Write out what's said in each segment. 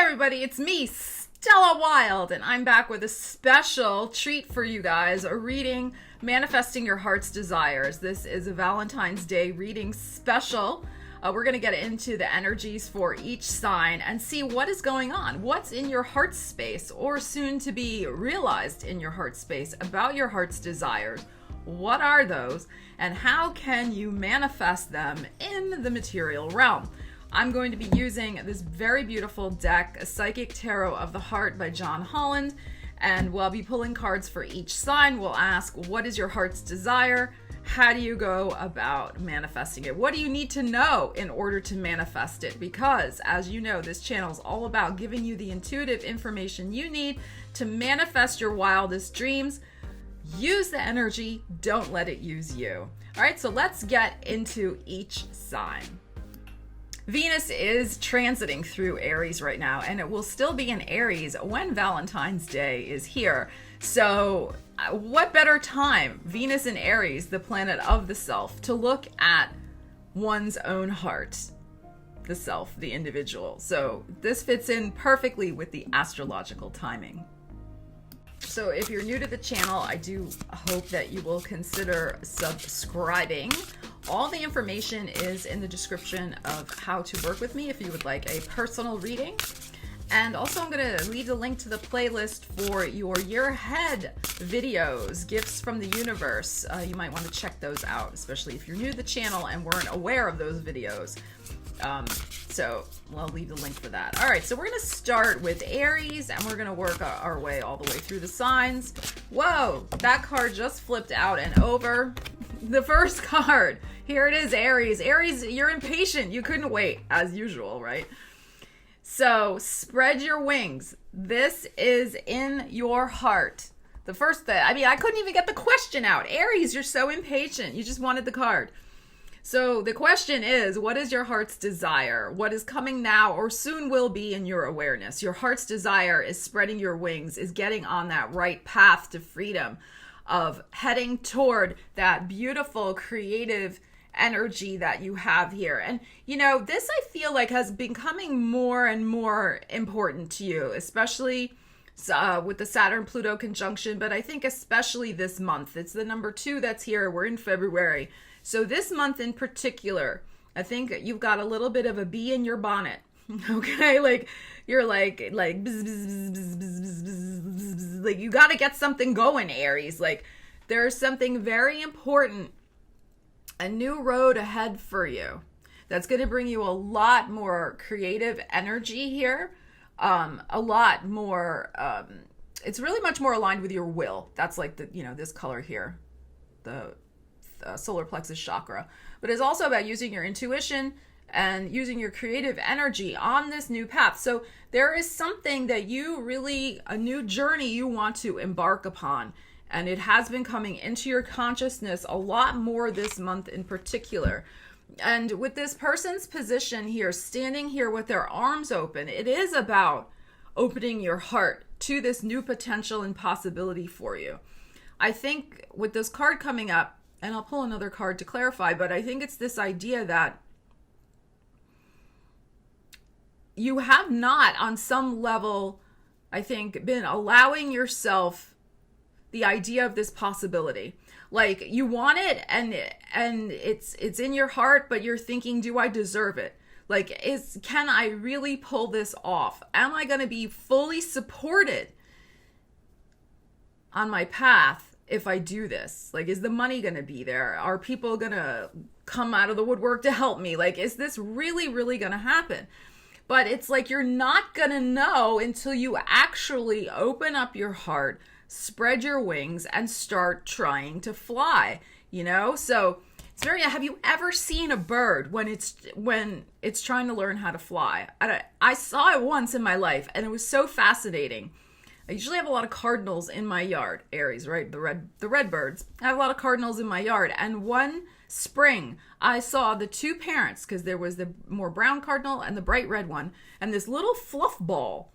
everybody, it's me, Stella Wilde, and I'm back with a special treat for you guys, a reading, Manifesting Your Heart's Desires. This is a Valentine's Day reading special. We're going to get into the energies for each sign and see what is going on, what's in your heart space, or soon to be realized in your heart space about your heart's desires. What are those, and how can you manifest them in the material realm? I'm going to be using this very beautiful deck, a Psychic Tarot of the Heart by John Holland, and we'll be pulling cards for each sign. We'll ask, what is your heart's desire? How do you go about manifesting it? What do you need to know in order to manifest it? Because, as you know, this channel is all about giving you the intuitive information you need to manifest your wildest dreams. Use the energy, don't let it use you. All right, so let's get into each sign. Venus is transiting through Aries right now, and it will still be in Aries when Valentine's Day is here. So what better time, Venus in Aries, the planet of the self, to look at one's own heart, the self, the individual. So this fits in perfectly with the astrological timing. So if you're new to the channel, I do hope that you will consider subscribing. All the information is in the description of how to work with me if you would like a personal reading. And also I'm going to leave a link to the playlist for your year ahead videos, gifts from the universe. You might want to check those out, especially if you're new to the channel and weren't aware of those videos. So I'll leave the link for that. All right, so we're going to start with Aries, and we're going to work our way all the way through the signs. Whoa, that card just flipped out and over. The first card, here it is, Aries. Aries, you're impatient. You couldn't wait, as usual, right? So spread your wings. This is in your heart. The first thing, I couldn't even get the question out. Aries, you're so impatient. You just wanted the card. So the question is, what is your heart's desire? What is coming now or soon will be in your awareness? Your heart's desire is spreading your wings, is getting on that right path to freedom, of heading toward that beautiful creative energy that you have here. And you know, this I feel like has been becoming more and more important to you, especially with the Saturn-Pluto conjunction, but I think especially this month. It's the number 2 that's here. We're in February. So this month in particular, I think you've got a little bit of a bee in your bonnet. Okay, like you're like bzz, bzz, bzz, bzz, bzz, bzz, bzz. Like you got to get something going, Aries. Like there's something very important, a new road ahead for you that's going to bring you a lot more creative energy here. A lot more, it's really much more aligned with your will. That's like the, you know, this color here, the solar plexus chakra, but it's also about using your intuition and using your creative energy on this new path. So there is something that you really, a new journey you want to embark upon, and it has been coming into your consciousness a lot more this month in particular. And with this person's position here, standing here with their arms open, it is about opening your heart to this new potential and possibility for you. I think with this card coming up, and I'll pull another card to clarify, but I think it's this idea that you have not, on some level, I think, been allowing yourself the idea of this possibility. Like you want it, and it's in your heart, but you're thinking, do I deserve it? Like, can I really pull this off? Am I going to be fully supported on my path if I do this? Like, is the money going to be there? Are people going to come out of the woodwork to help me? Like, is this really, really going to happen? But it's like you're not going to know until you actually open up your heart, spread your wings, and start trying to fly, you know? So it's very, have you ever seen a bird when it's trying to learn how to fly? I saw it once in my life, and it was so fascinating. I usually have a lot of cardinals in my yard, Aries, right? The red birds. I have a lot of cardinals in my yard. And one spring, I saw the two parents, because there was the more brown cardinal and the bright red one, and this little fluff ball,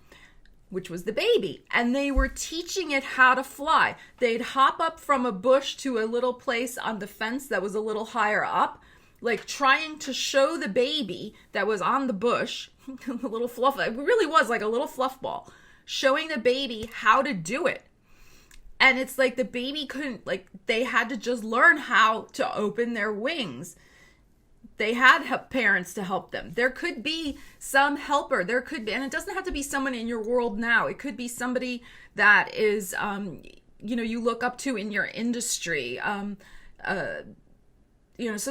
which was the baby. And they were teaching it how to fly. They'd hop up from a bush to a little place on the fence that was a little higher up, like trying to show the baby that was on the bush a little fluff. It really was like a little fluff ball, showing the baby how to do it. And it's like the baby couldn't, like, they had to just learn how to open their wings. They had parents to help them. There could be some helper. There could be, and it doesn't have to be someone in your world now. It could be somebody that is, you look up to in your industry. Some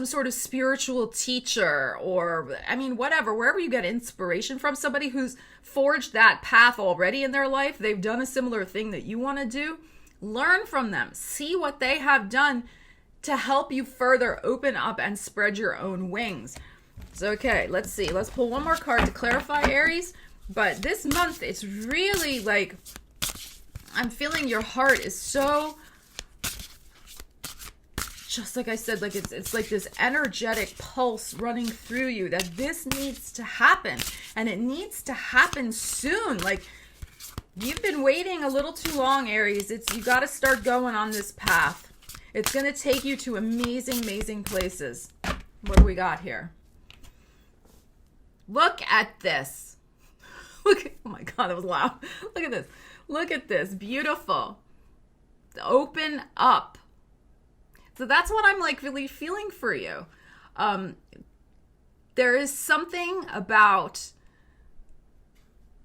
sort of spiritual teacher, or, whatever, wherever you get inspiration from, somebody who's forged that path already in their life. They've done a similar thing that you want to do. Learn from them. See what they have done to help you further open up and spread your own wings. So, okay, let's see. Let's pull one more card to clarify, Aries. But this month, it's really like, I'm feeling your heart is so, just like I said, like it's like this energetic pulse running through you that this needs to happen. And it needs to happen soon. Like, you've been waiting a little too long, Aries. You got to start going on this path. It's going to take you to amazing, amazing places. What do we got here? Look at this. Oh my God, that was loud. Look at this. Look at this. Beautiful. Open up. So that's what I'm like really feeling for you. There is something about,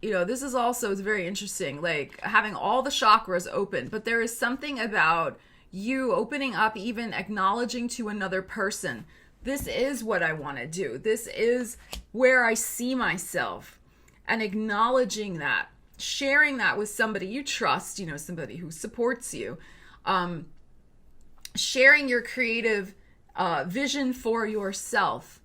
this is also, it's very interesting, like having all the chakras open, but there is something about you opening up, even acknowledging to another person, this is what I want to do. This is where I see myself, and acknowledging that, sharing that with somebody you trust, somebody who supports you, sharing your creative vision for yourself.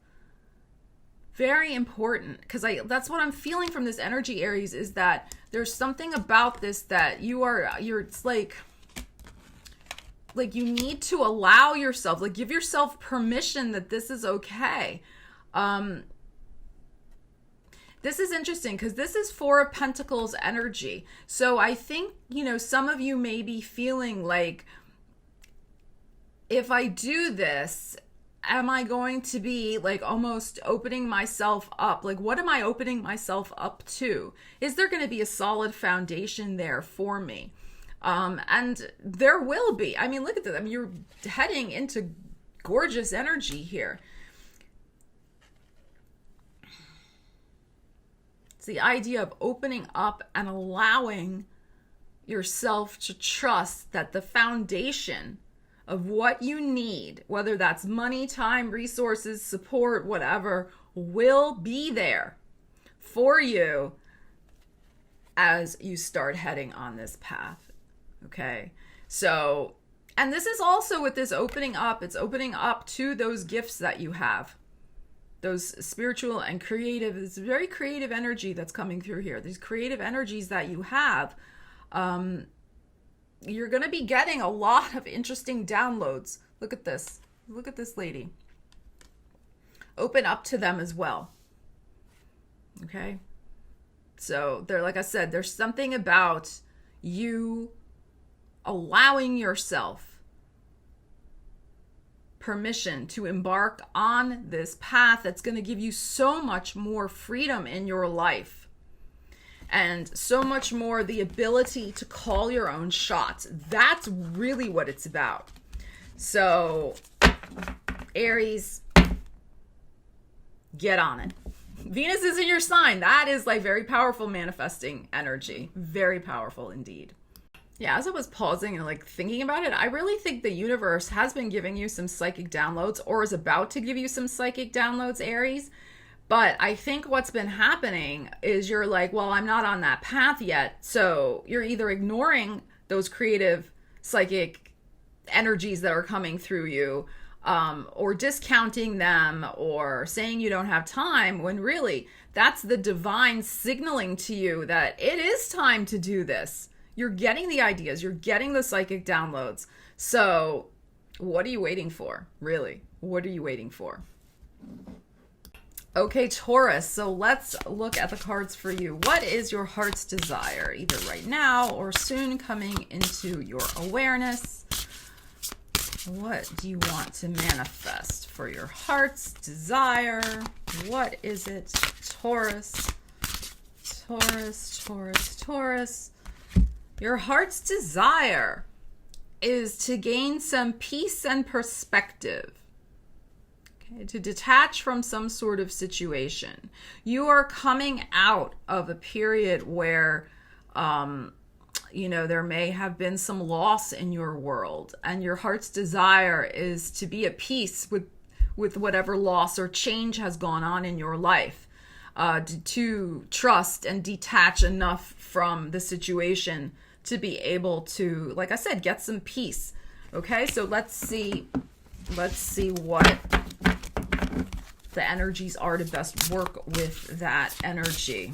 Very important, because that's what I'm feeling from this energy, Aries, is that there's something about this that it's like you need to allow yourself, like give yourself permission that this is okay. This is interesting because this is Four of Pentacles energy. So I think, some of you may be feeling like, if I do this, am I going to be like almost opening myself up? Like, what am I opening myself up to? Is there going to be a solid foundation there for me? And there will be. Look at this. You're heading into gorgeous energy here. It's the idea of opening up and allowing yourself to trust that the foundation of what you need, whether that's money, time, resources, support, whatever, will be there for you as you start heading on this path. Okay. So, and this is also with this opening up, it's opening up to those gifts that you have, those spiritual and creative, this very creative energy that's coming through here. These creative energies that you have, you're going to be getting a lot of interesting downloads. Look at this. Look at this lady. Open up to them as well. Okay. So there, like I said, there's something about you allowing yourself permission to embark on this path that's going to give you so much more freedom in your life. And so much more the ability to call your own shots. That's really what it's about. So, Aries, get on it. Venus is in your sign. That is like very powerful manifesting energy. Very powerful indeed. Yeah, as I was pausing and like thinking about it, I really think the universe has been giving you some psychic downloads, or is about to give you some psychic downloads, Aries. But I think what's been happening is you're like, well, I'm not on that path yet. So you're either ignoring those creative psychic energies that are coming through you, or discounting them, or saying you don't have time, when really that's the divine signaling to you that it is time to do this. You're getting the ideas, you're getting the psychic downloads. So what are you waiting for? Really? What are you waiting for? Okay, Taurus, so let's look at the cards for you. What is your heart's desire, either right now or soon coming into your awareness? What do you want to manifest for your heart's desire? What is it, Taurus? Taurus, Taurus, Taurus. Your heart's desire is to gain some peace and perspective. Okay, to detach from some sort of situation. You are coming out of a period where there may have been some loss in your world, and your heart's desire is to be at peace with whatever loss or change has gone on in your life, to trust and detach enough from the situation to be able to, like I said, get some peace. Okay, so let's see what the energies are to best work with that energy.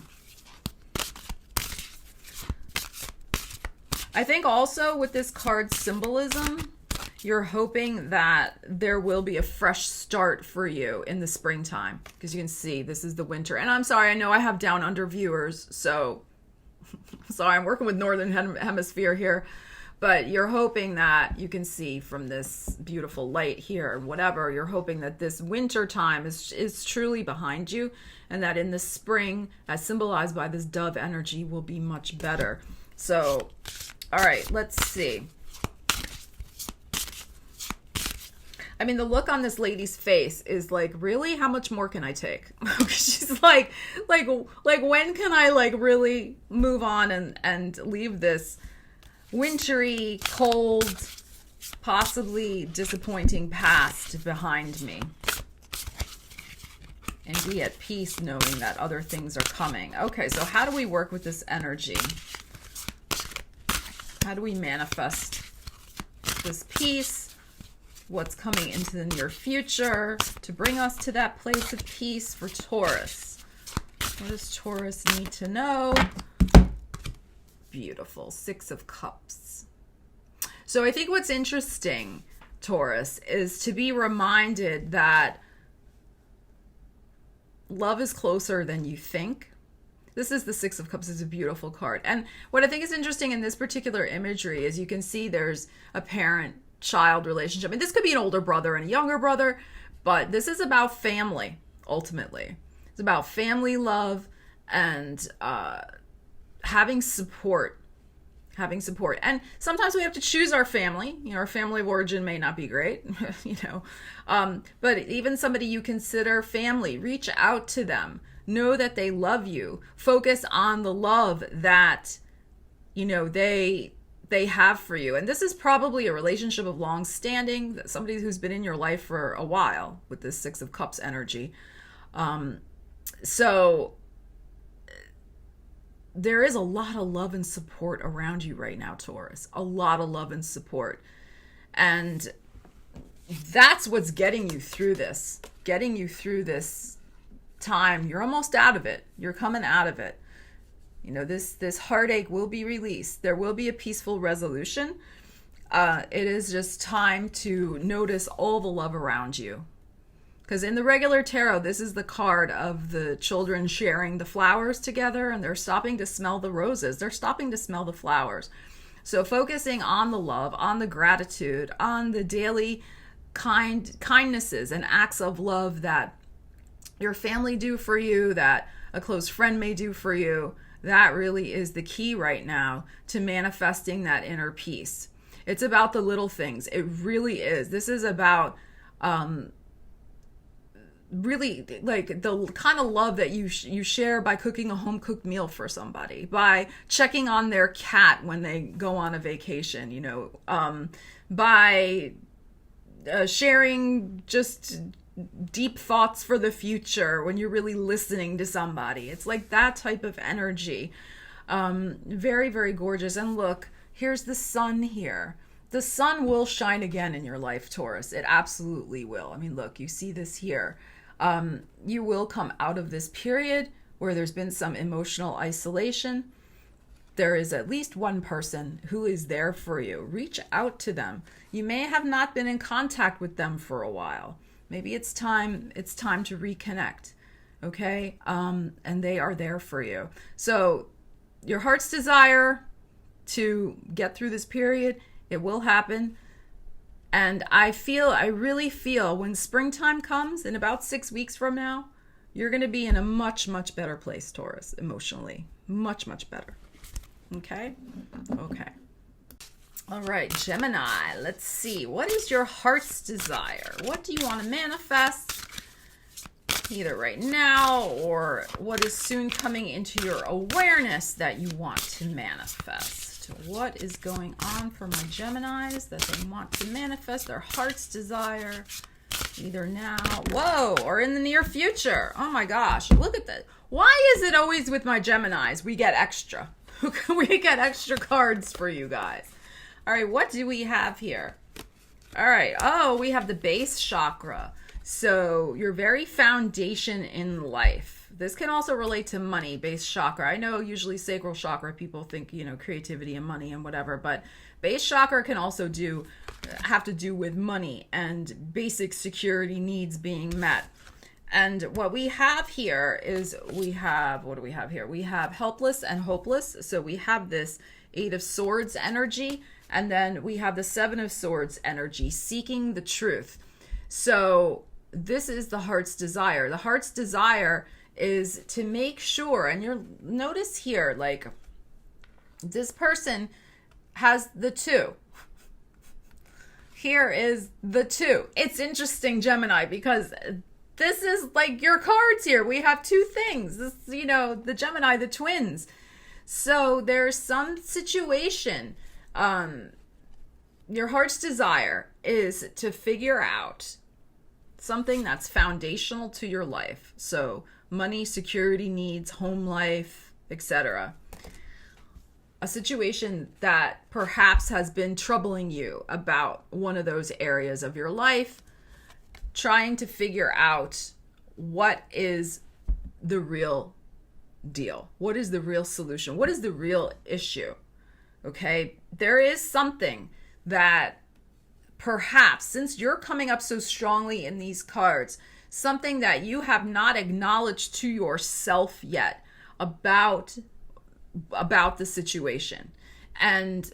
I think also with this card symbolism, you're hoping that there will be a fresh start for you in the springtime, because you can see this is the winter. And I'm sorry, I know I have down under viewers, so sorry, I'm working with Northern Hemisphere here, but you're hoping that you can see from this beautiful light here, whatever, you're hoping that this winter time is truly behind you, and that in the spring, as symbolized by this dove energy, will be much better. So, all right, let's see. I mean, the look on this lady's face is like, really? How much more can I take? She's like, when can I really move on and leave this wintry, cold, possibly disappointing past behind me and be at peace knowing that other things are coming? Okay, so how do we work with this energy? How do we manifest this peace? What's coming into the near future to bring us to that place of peace for Taurus? What does Taurus need to know? Beautiful. 6 of Cups. So I think what's interesting, Taurus, is to be reminded that love is closer than you think. This is the 6 of Cups. It's a beautiful card. And what I think is interesting in this particular imagery is you can see there's a parent-child relationship. I mean, this could be an older brother and a younger brother, but this is about family, ultimately. It's about family love and having support. And sometimes we have to choose our family. Our family of origin may not be great, but even somebody you consider family, reach out to them. Know that they love you. Focus on the love that, they have for you. And this is probably a relationship of long standing, somebody who's been in your life for a while with this 6 of Cups energy. So there is a lot of love and support around you right now, Taurus. A lot of love and support. And that's what's getting you through this. Time. You're almost out of it. You're coming out of it. This heartache will be released. There will be a peaceful resolution. It is just time to notice all the love around you. Because in the regular tarot, this is the card of the children sharing the flowers together, and they're stopping to smell the roses. They're stopping to smell the flowers. So focusing on the love, on the gratitude, on the daily kindnesses and acts of love that your family do for you, that a close friend may do for you, that really is the key right now to manifesting that inner peace. It's about the little things. It really is. This is about really like the kind of love that you share by cooking a home-cooked meal for somebody, by checking on their cat when they go on a vacation, by sharing just deep thoughts for the future when you're really listening to somebody. It's like that type of energy. Very, very gorgeous. And look, here's the sun here. The sun will shine again in your life, Taurus. It absolutely will. I mean, look, you see this here. You will come out of this period where there's been some emotional isolation. There is at least one person who is there for you. Reach out to them. You may have not been in contact with them for a while. Maybe it's time to reconnect, okay? And they are there for you. So your heart's desire to get through this period, it will happen. And I really feel when springtime comes in about 6 weeks from now, you're going to be in a much, much better place, Taurus, emotionally. Much, much better. Okay? Okay. All right, Gemini, let's see. What is your heart's desire? What do you want to manifest? Either right now or what is soon coming into your awareness that you want to manifest. What is going on for my Geminis that they want to manifest their heart's desire either now, whoa, or in the near future? Oh my gosh, look at that. Why is it always with my Geminis we get extra? We get extra cards for you guys. All right, what do we have here? All right, oh, we have the base chakra. So your very foundation in life. This can also relate to money, base chakra. I know usually sacral chakra, people think, creativity and money and whatever, but base chakra can also have to do with money and basic security needs being met. And what we have here is what do we have here? We have helpless and hopeless. So we have this 8 of Swords energy, and then we have the 7 of Swords energy, seeking the truth. So this is the heart's desire. The heart's desire is to make sure, and you'll notice here, like this person has the 2. Here is the 2. It's interesting, Gemini, because this is like your cards here. We have 2 things. This, the Gemini, the twins. So there's some situation. Your heart's desire is to figure out something that's foundational to your life. So money, security needs, home life, etc. A situation that perhaps has been troubling you about one of those areas of your life, trying to figure out what is the real deal. What is the real solution? What is the real issue? Okay, there is something that perhaps, since you're coming up so strongly in these cards, something that you have not acknowledged to yourself yet about the situation. And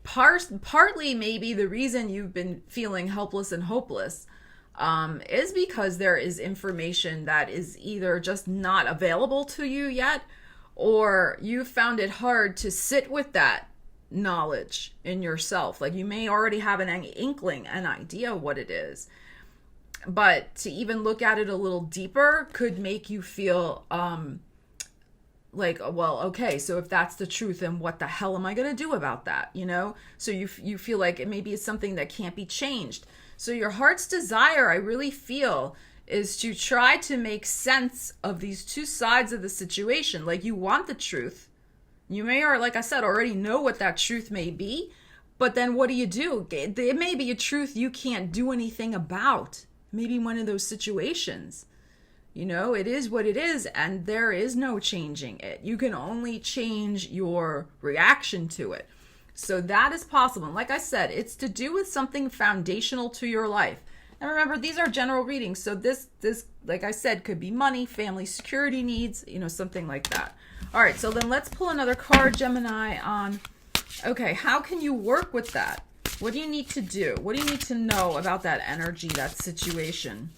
partly maybe the reason you've been feeling helpless and hopeless is because there is information that is either just not available to you yet, or you found it hard to sit with that knowledge in yourself. Like you may already have an inkling, an idea what it is, but to even look at it a little deeper could make you feel like, well, okay, so if that's the truth, then what the hell am I going to do about that? So you feel like it maybe is something that can't be changed. So your heart's desire, I really feel, is to try to make sense of these 2 sides of the situation. Like you want the truth. You may, or like I said, already know what that truth may be, but then what do? It may be a truth you can't do anything about. Maybe one of those situations. It is what it is, and there is no changing it. You can only change your reaction to it. So that is possible. And like I said, it's to do with something foundational to your life. And remember, these are general readings. So this, like I said, could be money, family security needs, something like that. All right, so then let's pull another card, Gemini, on, okay, how can you work with that? What do you need to do? What do you need to know about that energy, that situation,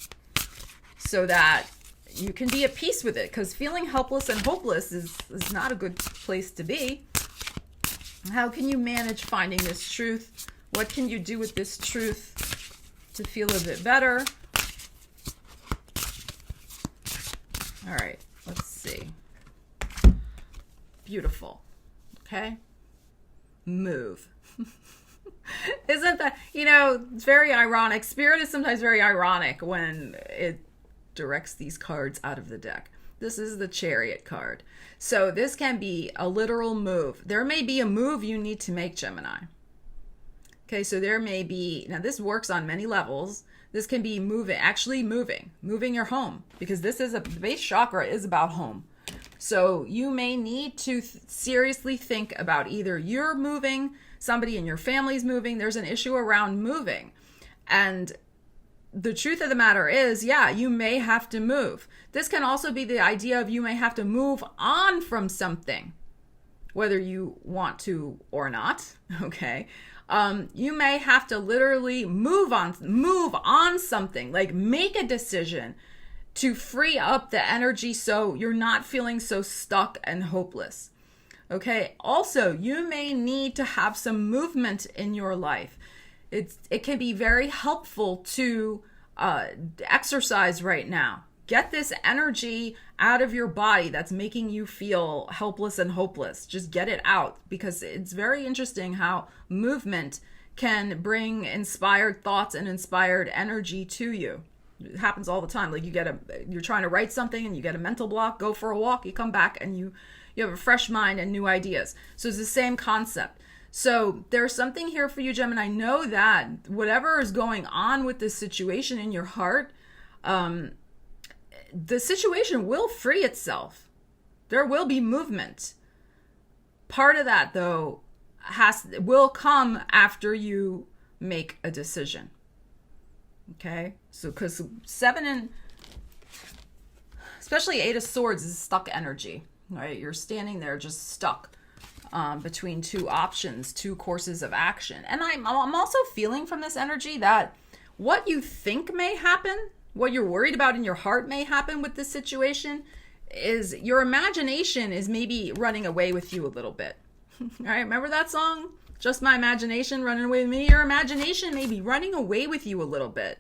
so that you can be at peace with it? Because feeling helpless and hopeless is not a good place to be. How can you manage finding this truth? What can you do with this truth to feel a bit better? All right, let's see. Beautiful. Okay. Move. Isn't that, it's very ironic. Spirit is sometimes very ironic when it directs these cards out of the deck. This is the Chariot card. So this can be a literal move. There may be a move you need to make, Gemini. Okay, so there may be, now this works on many levels. This can be moving your home, because the base chakra is about home. So you may need to seriously think about either you're moving, somebody in your family's moving, there's an issue around moving. And the truth of the matter is, yeah, you may have to move. This can also be the idea of you may have to move on from something, whether you want to or not, okay? You may have to literally move on something, like make a decision to free up the energy so you're not feeling so stuck and hopeless. Okay. Also, you may need to have some movement in your life. It can be very helpful to exercise right now. Get this energy out of your body that's making you feel helpless and hopeless. Just get it out, because it's very interesting how movement can bring inspired thoughts and inspired energy to you. It happens all the time. Like you're trying to write something and you get a mental block, go for a walk, you come back and you have a fresh mind and new ideas. So it's the same concept. So there's something here for you, Gemini. Know that whatever is going on with this situation in your heart, the situation will free itself. There will be movement. Part of that, though, will come after you make a decision. Okay? So, because 7 and especially 8 of Swords is stuck energy, right? You're standing there just stuck between two options, two courses of action. And I'm also feeling from this energy that what you think may happen, what you're worried about in your heart may happen with this situation, is your imagination is maybe running away with you a little bit. All right, remember that song? Just my imagination running away with me? Your imagination may be running away with you a little bit.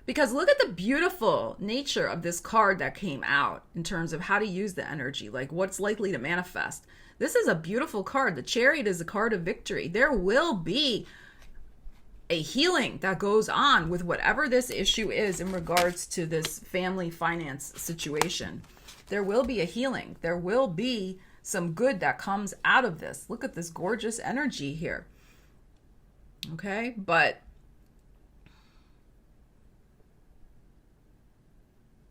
Because look at the beautiful nature of this card that came out in terms of how to use the energy, like what's likely to manifest. This is a beautiful card. The Chariot is a card of victory. There will be a healing that goes on with whatever this issue is in regards to this family finance situation. There will be a healing. There will be some good that comes out of this. Look at this gorgeous energy here. Okay, but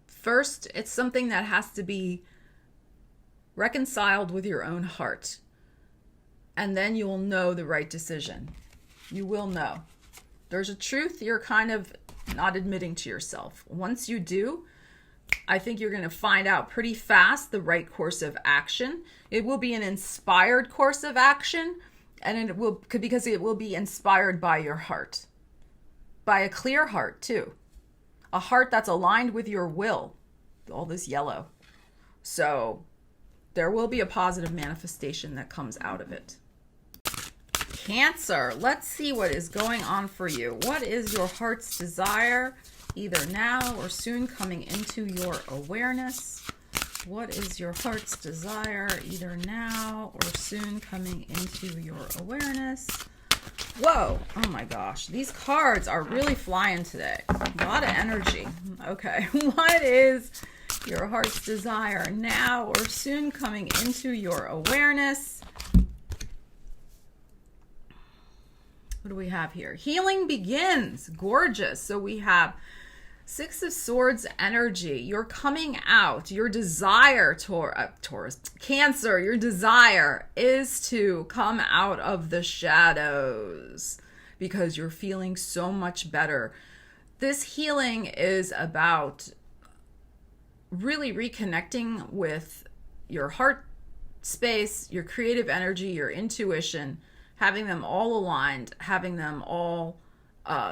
first, it's something that has to be reconciled with your own heart. And then you will know the right decision. You will know. There's a truth you're kind of not admitting to yourself. Once you do, I think you're going to find out pretty fast the right course of action. It will be an inspired course of action, and because it will be inspired by your heart. By a clear heart, too. A heart that's aligned with your will. All this yellow. So there will be a positive manifestation that comes out of it. Cancer, let's see what is going on for you. What is your heart's desire, either now or soon coming into your awareness? What is your heart's desire, either now or soon coming into your awareness? Whoa, oh my gosh, these cards are really flying today. A lot of energy. Okay, what is your heart's desire now or soon coming into your awareness? What do we have here? Healing begins. Gorgeous. So we have 6 of Swords energy. You're coming out. Your desire, Taurus, Cancer, your desire is to come out of the shadows because you're feeling so much better. This healing is about really reconnecting with your heart space, your creative energy, your intuition, having them all aligned, having them all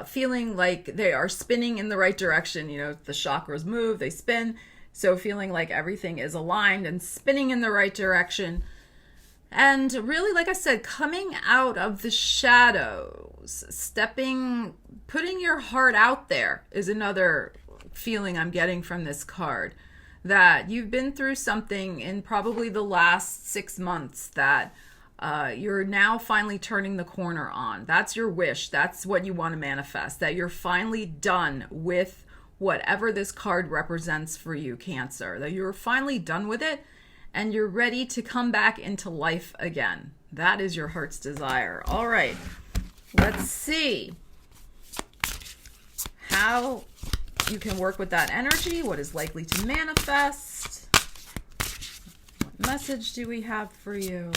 feeling like they are spinning in the right direction. You know, the chakras move, they spin. So feeling like everything is aligned and spinning in the right direction. And really, like I said, coming out of the shadows, putting your heart out there is another feeling I'm getting from this card. That you've been through something in probably the last 6 months that you're now finally turning the corner on. That's your wish. That's what you want to manifest. That you're finally done with whatever this card represents for you, Cancer. That you're finally done with it and you're ready to come back into life again. That is your heart's desire. All right. Let's see how you can work with that energy. What is likely to manifest? What message do we have for you?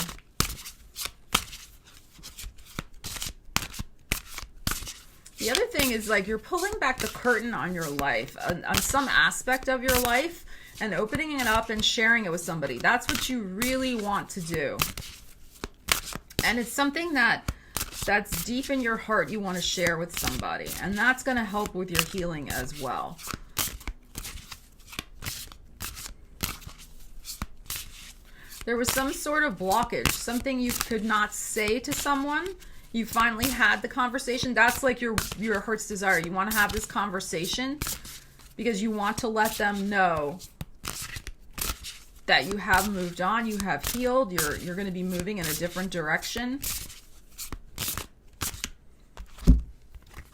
The other thing is like you're pulling back the curtain on your life, on some aspect of your life, and opening it up and sharing it with somebody. That's what you really want to do. And it's something that that's deep in your heart you want to share with somebody. And that's going to help with your healing as well. There was some sort of blockage, something you could not say to someone. You finally had the conversation. That's like your heart's desire. You want to have this conversation because you want to let them know that you have moved on, you have healed, you're going to be moving in a different direction.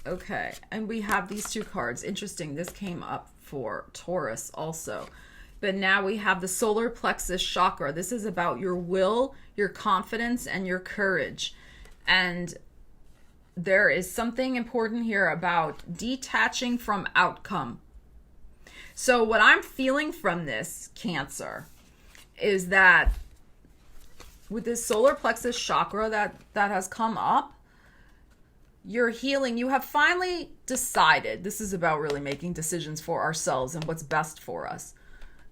Okay, and we have these two cards. Interesting, this came up for Taurus also. But now we have the solar plexus chakra. This is about your will, your confidence, and your courage. And there is something important here about detaching from outcome. So what I'm feeling from this, Cancer, is that with this solar plexus chakra that has come up, you're healing. You have finally decided, this is about really making decisions for ourselves and what's best for us,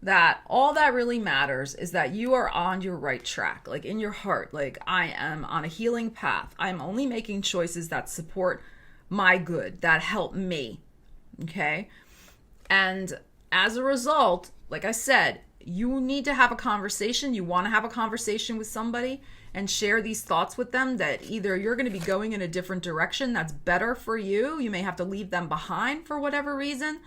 that all that really matters is that you are on your right track, like in your heart, like I am on a healing path. I'm only making choices that support my good, that help me, okay? And as a result, like I said, you need to have a conversation. You want to have a conversation with somebody and share these thoughts with them that either you're going to be going in a different direction that's better for you. You may have to leave them behind for whatever reason.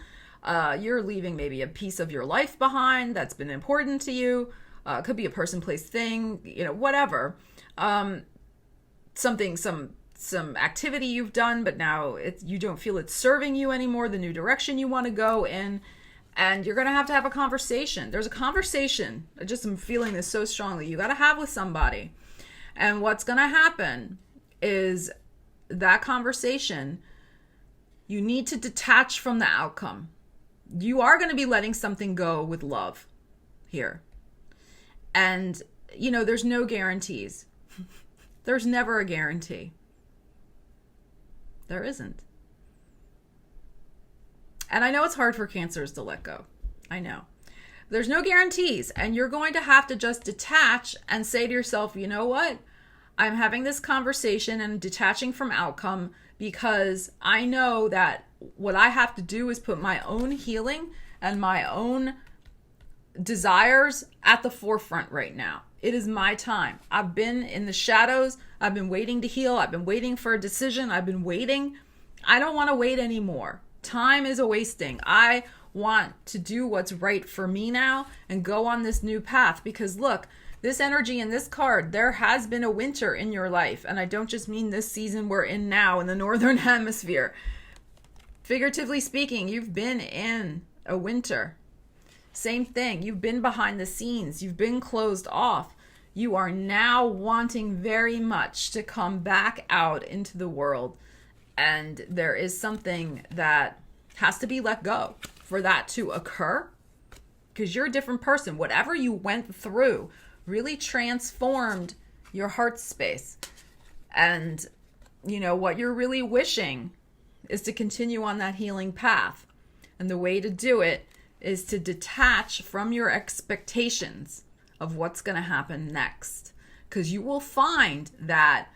You're leaving maybe a piece of your life behind that's been important to you. It could be a person, place, thing, whatever. Some activity you've done, but now you don't feel it's serving you anymore, the new direction you want to go in. And you're going to have a conversation. There's a conversation. I just am feeling this so strongly. You got to have with somebody. And what's going to happen is that conversation, you need to detach from the outcome. You are going to be letting something go with love here. And, there's no guarantees. There's never a guarantee. There isn't. And I know it's hard for Cancers to let go. I know. There's no guarantees. And you're going to have to just detach and say to yourself, you know what? I'm having this conversation and detaching from outcome because I know that what I have to do is put my own healing and my own desires at the forefront right now. It is my time. I've been in the shadows. I've been waiting to heal. I've been waiting for a decision. I've been waiting. I don't want to wait anymore. Time is a wasting. I want to do what's right for me now and go on this new path because look, this energy in this card, there has been a winter in your life. And I don't just mean this season we're in now in the Northern Hemisphere. Figuratively speaking, you've been in a winter. Same thing. You've been behind the scenes. You've been closed off. You are now wanting very much to come back out into the world. And there is something that has to be let go for that to occur because you're a different person. Whatever you went through really transformed your heart space. And, what you're really wishing is to continue on that healing path. And the way to do it is to detach from your expectations of what's going to happen next. Because you will find that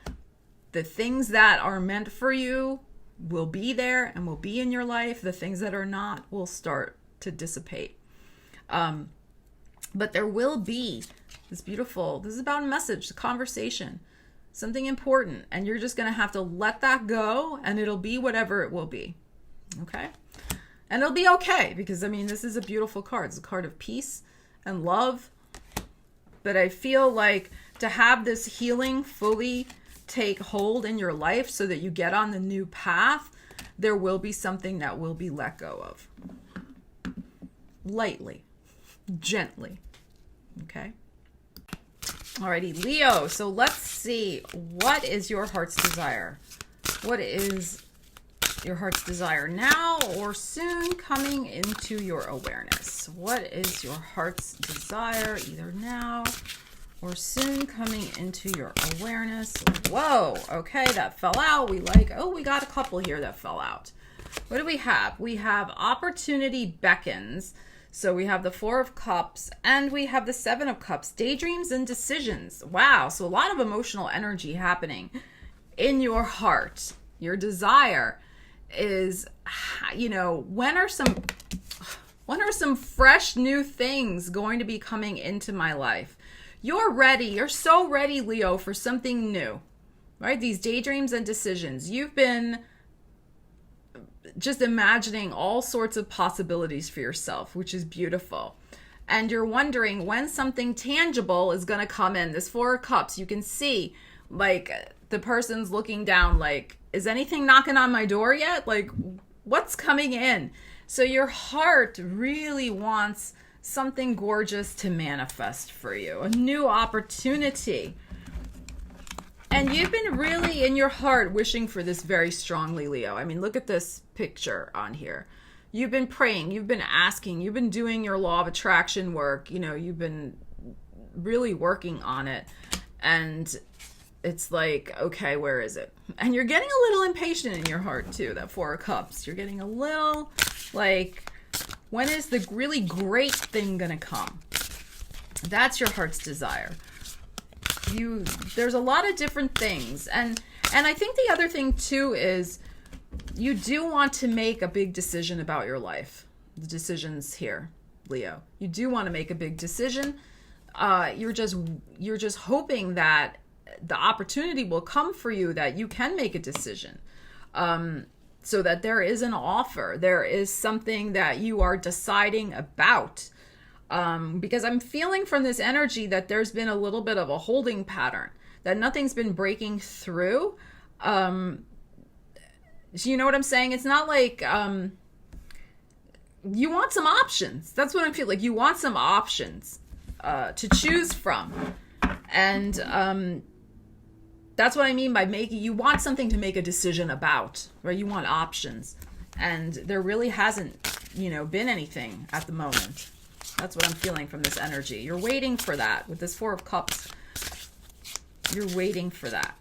the things that are meant for you will be there and will be in your life. The things that are not will start to dissipate. But there will be this is about a message, a conversation, something important. And you're just going to have to let that go and it'll be whatever it will be. Okay? And it'll be okay because, this is a beautiful card. It's a card of peace and love. But I feel like to have this healing fully take hold in your life so that you get on the new path, there will be something that will be let go of. Lightly, gently. Okay? Alrighty, Leo. So let's see. What is your heart's desire? What is your heart's desire now or soon coming into your awareness? What is your heart's desire either now or soon coming into your awareness? Whoa, okay, that fell out. We got a couple here that fell out. What do we have? We have opportunity beckons. So we have the 4 of Cups and we have the 7 of Cups, daydreams and decisions. Wow, so a lot of emotional energy happening in your heart, your desire is, when are some fresh new things going to be coming into my life? You're ready. You're so ready, Leo, for something new, right? These daydreams and decisions. You've been just imagining all sorts of possibilities for yourself, which is beautiful. And you're wondering when something tangible is going to come in. This Four of Cups, you can see, like, the person's looking down, like, is anything knocking on my door yet? Like, what's coming in? So your heart really wants something gorgeous to manifest for you, a new opportunity. And you've been really in your heart wishing for this very strongly, Leo. I mean, look at this picture on here. You've been praying, you've been asking, you've been doing your law of attraction work, you've been really working on it. And it's like, okay, where is it? And you're getting a little impatient in your heart too, that Four of Cups. You're getting a little like, when is the really great thing gonna come? That's your heart's desire. There's a lot of different things. And I think the other thing too is you do want to make a big decision about your life. The decisions here, Leo. You do want to make a big decision. You're just hoping that the opportunity will come for you, that you can make a decision. So that there is an offer. There is something that you are deciding about. Because I'm feeling from this energy that there's been a little bit of a holding pattern, that nothing's been breaking through. So you know what I'm saying? It's not like you want some options. That's what I feel like. You want some options to choose from. And that's what I mean by you want something to make a decision about, right? You want options. And there really hasn't, been anything at the moment. That's what I'm feeling from this energy. You're waiting for that. With this Four of Cups, you're waiting for that.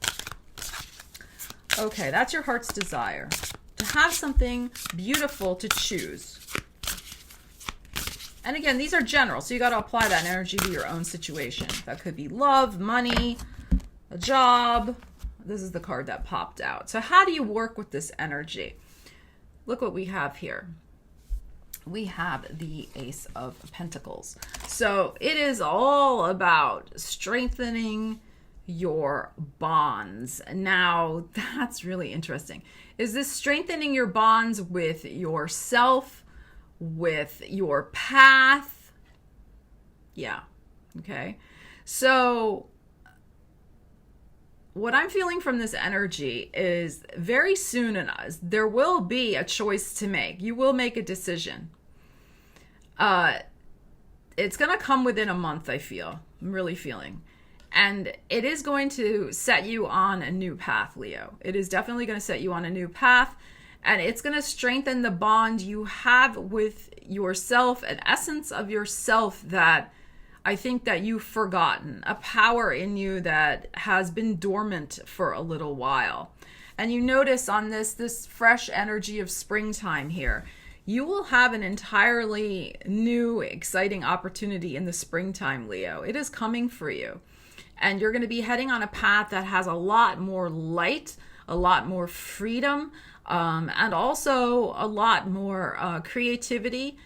Okay, that's your heart's desire. To have something beautiful to choose. And again, these are general, so you got to apply that energy to your own situation. That could be love, money, a job. This is the card that popped out. So how do you work with this energy? Look what we have here. We have the Ace of Pentacles. So it is all about strengthening your bonds. Now, that's really interesting. Is this strengthening your bonds with yourself, with your path? Yeah. Okay. So what I'm feeling from this energy is very soon there will be a choice to make. You will make a decision. It's going to come within a month, I feel. I'm really feeling. And it is going to set you on a new path, Leo. It is definitely going to set you on a new path. And it's going to strengthen the bond you have with yourself, an essence of yourself that I think that you've forgotten, a power in you that has been dormant for a little while. And you notice on this fresh energy of springtime here, you will have an entirely new, exciting opportunity in the springtime, Leo. It is coming for you. And you're going to be heading on a path that has a lot more light, a lot more freedom, and also a lot more creativity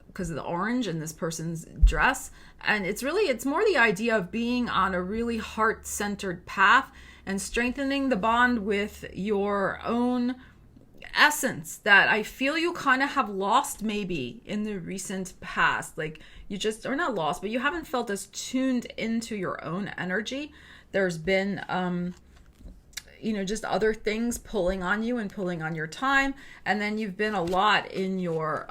because of the orange in this person's dress. And it's more the idea of being on a really heart-centered path and strengthening the bond with your own essence that I feel you kind of have lost maybe in the recent past. Like you just, or not lost, but you haven't felt as tuned into your own energy. There's been, just other things pulling on you and pulling on your time. And then you've been a lot in your,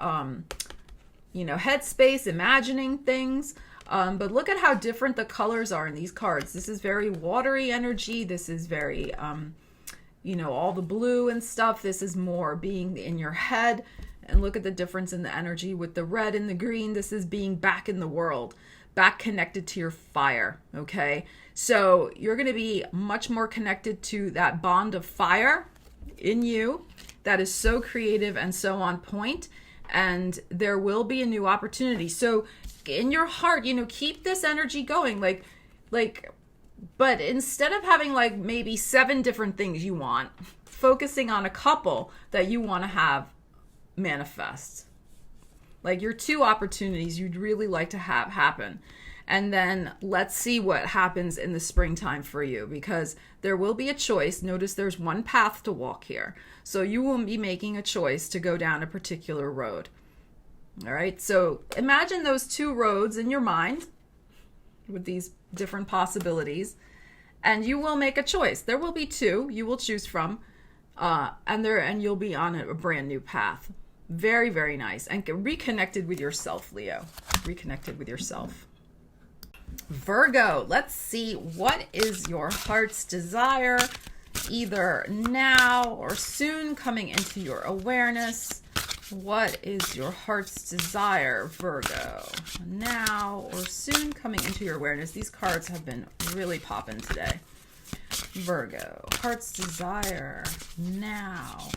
headspace, imagining things. But look at how different the colors are in these cards. This is very watery energy. This is very, all the blue and stuff. This is more being in your head. And look at the difference in the energy with the red and the green. This is being back in the world, back connected to your fire, okay? So you're going to be much more connected to that bond of fire in you that is so creative and so on point. And there will be a new opportunity. So in your heart, keep this energy going. Like But instead of having like maybe 7 different things you want, focusing on a couple that you want to have manifest. Like your 2 opportunities you'd really like to have happen. And then let's see what happens in the springtime for you, because there will be a choice. Notice there's one path to walk here. So you will be making a choice to go down a particular road. All right. So imagine those 2 roads in your mind with these different possibilities, and you will make a choice. There will be 2 you will choose from, and you'll be on a brand new path. Very, very nice. And get reconnected with yourself, Leo. Reconnected with yourself. Virgo, let's see, what is your heart's desire, either now or soon coming into your awareness? What is your heart's desire, Virgo? Now or soon coming into your awareness. These cards have been really popping today. Virgo, heart's desire, now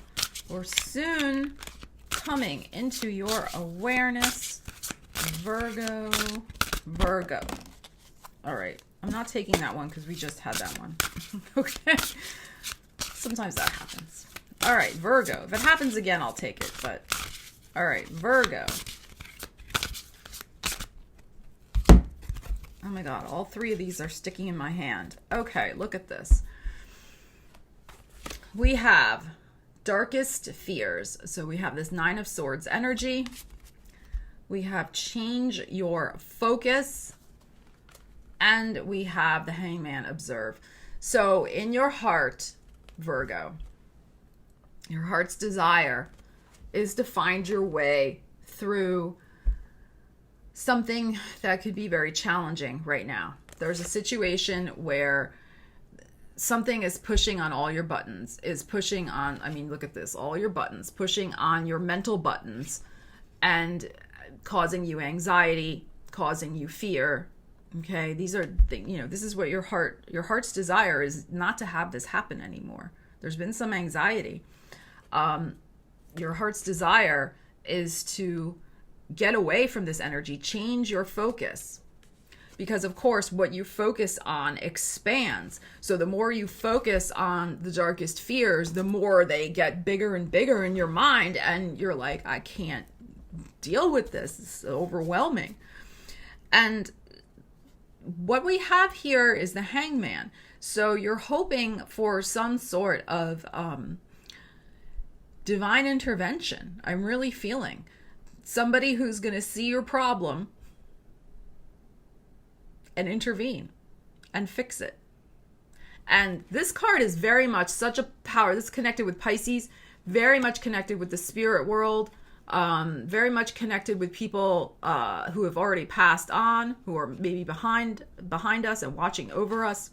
or soon coming into your awareness. Virgo, Virgo. All right. I'm not taking that one because we just had that one. Okay. Sometimes that happens. All right, Virgo. If it happens again, I'll take it. But all right, Virgo. Oh my God, all 3 of these are sticking in my hand. Okay, look at this. We have darkest fears. So we have this 9 of Swords energy. We have change your focus. And we have the Hangman, observe. So in your heart, Virgo, your heart's desire is to find your way through something that could be very challenging right now. There's a situation where something is pushing on all your buttons, is pushing on, I mean, look at this, all your buttons, pushing on your mental buttons and causing you anxiety, causing you fear. Okay, these are things, this is what your heart's desire is, not to have this happen anymore. There's been some anxiety. Your heart's desire is to get away from this energy, change your focus. Because of course, what you focus on expands. So the more you focus on the darkest fears, the more they get bigger and bigger in your mind. And you're like, I can't deal with this. It's overwhelming. And what we have here is the Hangman. So you're hoping for some sort of divine intervention. I'm really feeling somebody who's going to see your problem and intervene and fix it. And this card is very much such a power. This is connected with Pisces, very much connected with the spirit world, very much connected with people who have already passed on, who are maybe behind us and watching over us.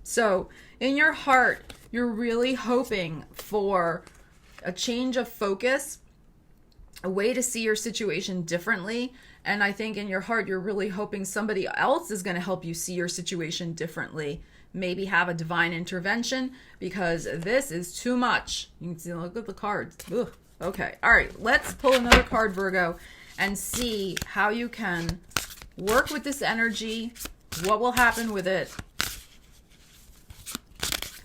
So in your heart, you're really hoping for a change of focus, a way to see your situation differently. And I think in your heart, you're really hoping somebody else is going to help you see your situation differently. Maybe have a divine intervention, because this is too much. You can see, look at the cards. Ugh. Okay. All right. Let's pull another card, Virgo, and see how you can work with this energy. What will happen with it?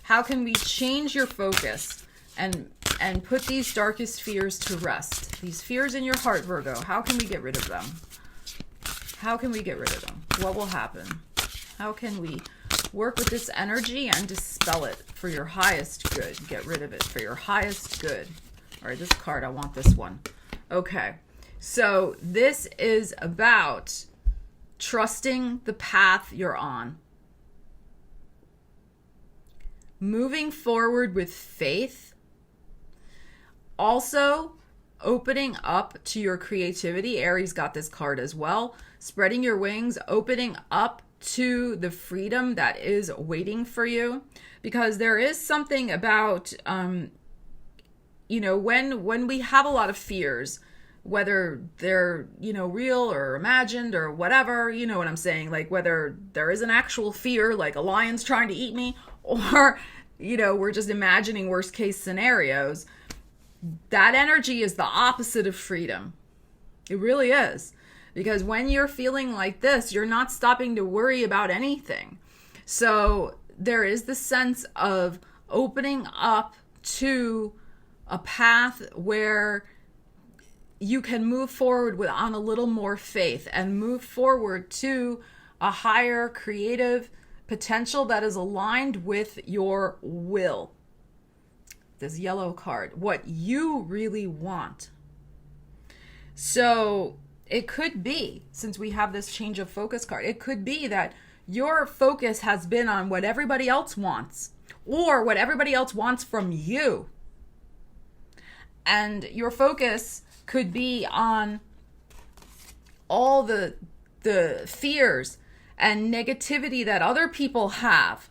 How can we change your focus and put these darkest fears to rest? These fears in your heart, Virgo, how can we get rid of them? How can we get rid of them? What will happen? How can we work with this energy and dispel it for your highest good? Get rid of it for your highest good. All right, this card, I want this one. Okay, so this is about trusting the path you're on. Moving forward with faith. Also, opening up to your creativity. Aries got this card as well. Spreading your wings, opening up to the freedom that is waiting for you. Because there is something about, when we have a lot of fears, whether they're, real or imagined or whatever, you know what I'm saying? Like whether there is an actual fear, like a lion's trying to eat me, or, we're just imagining worst case scenarios. That energy is the opposite of freedom. It really is. Because when you're feeling like this, you're not stopping to worry about anything. So there is the sense of opening up to a path where you can move forward with on a little more faith and move forward to a higher creative potential that is aligned with your will. This yellow card, what you really want. So it could be, since we have this change of focus card, it could be that your focus has been on what everybody else wants or what everybody else wants from you. And your focus could be on all the fears and negativity that other people have,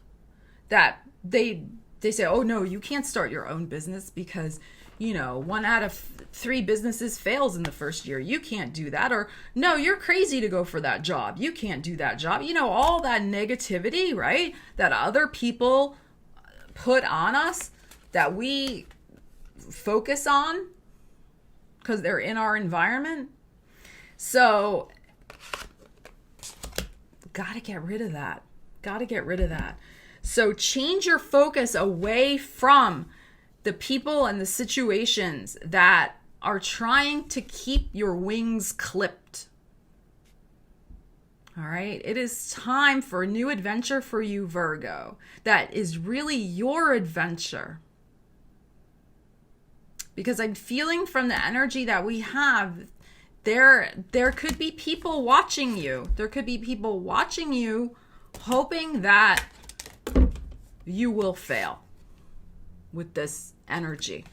that they say, oh no, you can't start your own business because, 1 out of 3 businesses fails in the first year. You can't do that. Or no, you're crazy to go for that job. You can't do that job. All that negativity, right? That other people put on us, that we focus on because they're in our environment. So got to get rid of that. So change your focus away from the people and the situations that are trying to keep your wings clipped. All right. It is time for a new adventure for you, Virgo. That is really your adventure. Because I'm feeling from the energy that we have, there could be people watching you. There could be people watching you, hoping that you will fail with this energy.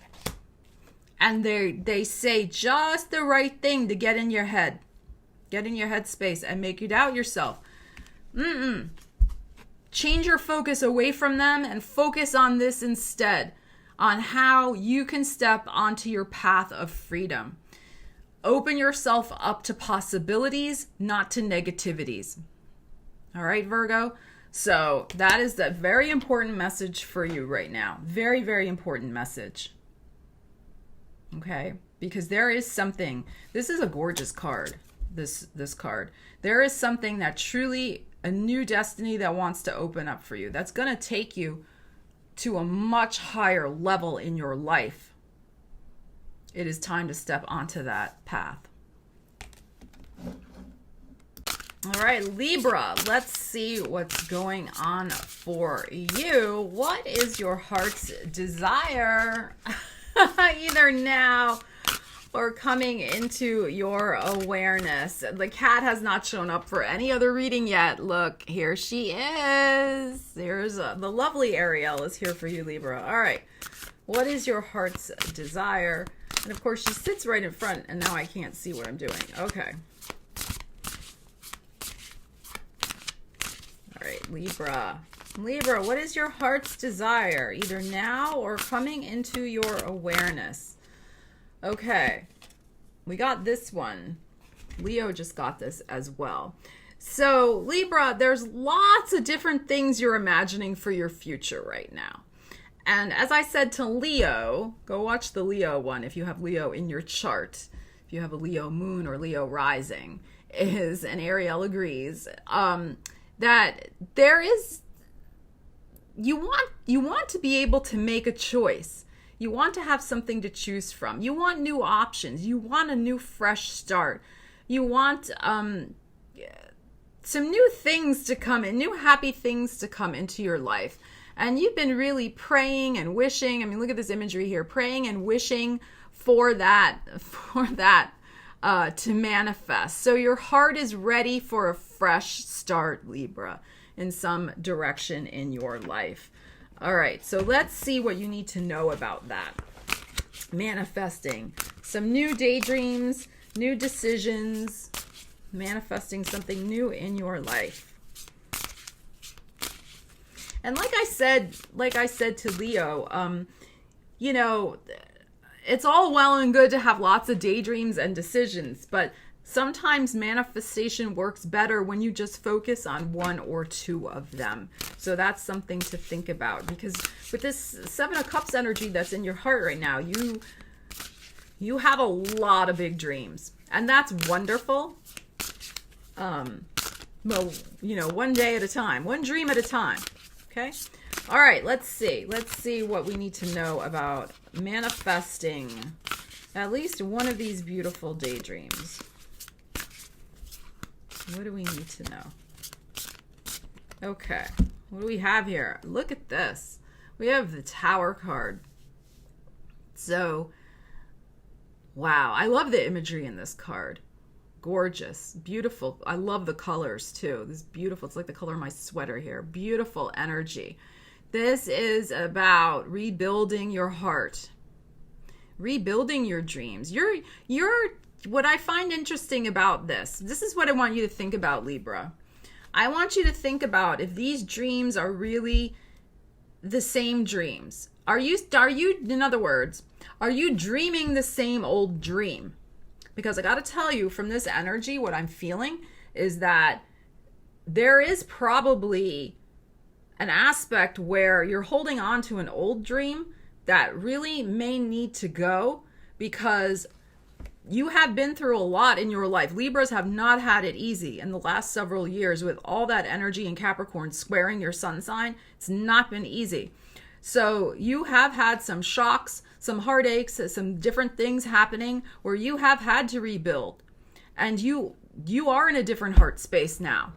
And they say just the right thing to get in your head. Get in your headspace and make you doubt yourself. Change your focus away from them and focus on this instead. On how you can step onto your path of freedom. Open yourself up to possibilities, not to negativities. All right, Virgo? So that is a very important message for you right now. Very, very important message. Okay? Because there is something, this is a gorgeous card, this card. There is something that truly, a new destiny that wants to open up for you. That's going to take you to a much higher level in your life. It is time to step onto that path. All right, Libra, let's see what's going on for you. What is your heart's desire? Either now or coming into your awareness. The cat has not shown up for any other reading yet. Look, here she is. There's the lovely Ariel is here for you, Libra. All right. What is your heart's desire? And of course, she sits right in front, and now I can't see what I'm doing. Okay. All right, Libra. Libra, what is your heart's desire? Either now or coming into your awareness. Okay, we got this one. Leo just got this as well. So, Libra, there's lots of different things you're imagining for your future right now. And as I said to Leo, go watch the Leo one if you have Leo in your chart. If you have a Leo moon or Leo rising, and Ariel agrees, that there is, you want to be able to make a choice. You want to have something to choose from. You want new options. You want a new fresh start. You want some new things to come in, new happy things to come into your life. And you've been really praying and wishing. I mean, look at this imagery here. Praying and wishing for that to manifest. So your heart is ready for a fresh start, Libra, in some direction in your life. All right, so let's see what you need to know about that. Manifesting some new daydreams, new decisions, manifesting something new in your life. And like I said to Leo, it's all well and good to have lots of daydreams and decisions, but sometimes manifestation works better when you just focus on one or two of them. So that's something to think about, because with this 7 of Cups energy that's in your heart right now, you have a lot of big dreams, and that's wonderful. well, you know, one day at a time, one dream at a time. Okay. All right. Let's see what we need to know about manifesting at least one of these beautiful daydreams. What do we need to know? Okay. What do we have here? Look at this. We have the Tower card. So, wow. I love the imagery in this card. Gorgeous. Beautiful. I love the colors too. This is beautiful. It's like the color of my sweater here. Beautiful energy. This is about rebuilding your heart. Rebuilding your dreams. What I find interesting about this is what I want you to think about, Libra. I want you to think about if these dreams are really the same dreams. Are you, in other words, are you dreaming the same old dream? Because I got to tell you, from this energy, what I'm feeling is that there is probably an aspect where you're holding on to an old dream that really may need to go, because you have been through a lot in your life. Libras have not had it easy in the last several years with all that energy in Capricorn squaring your sun sign. It's not been easy. So you have had some shocks, some heartaches, some different things happening where you have had to rebuild. And you are in a different heart space now.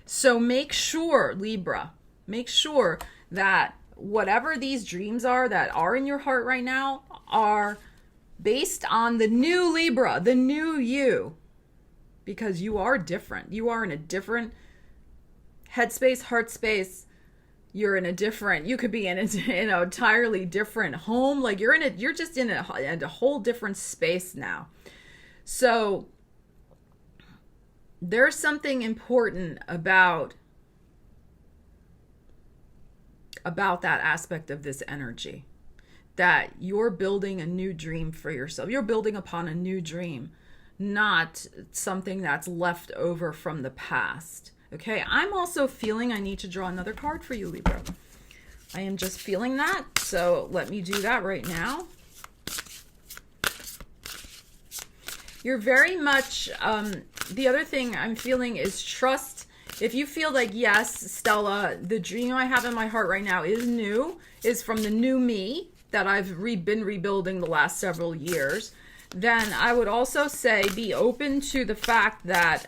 So make sure, Libra, make sure that whatever these dreams are that are in your heart right now are based on the new Libra, the new you, because you are different. You are in a different headspace, heart space. You're in a different, you could be in an entirely different home. Like you're just in a whole different space now. So there's something important about that aspect of this energy, that you're building a new dream for yourself. You're building upon a new dream, not something that's left over from the past. Okay, I'm also feeling I need to draw another card for you, Libra. I am just feeling that, so let me do that right now. You're very much, the other thing I'm feeling is trust. If you feel like, yes, Stella, the dream I have in my heart right now is new, is from the new me that I've been rebuilding the last several years, then I would also say be open to the fact that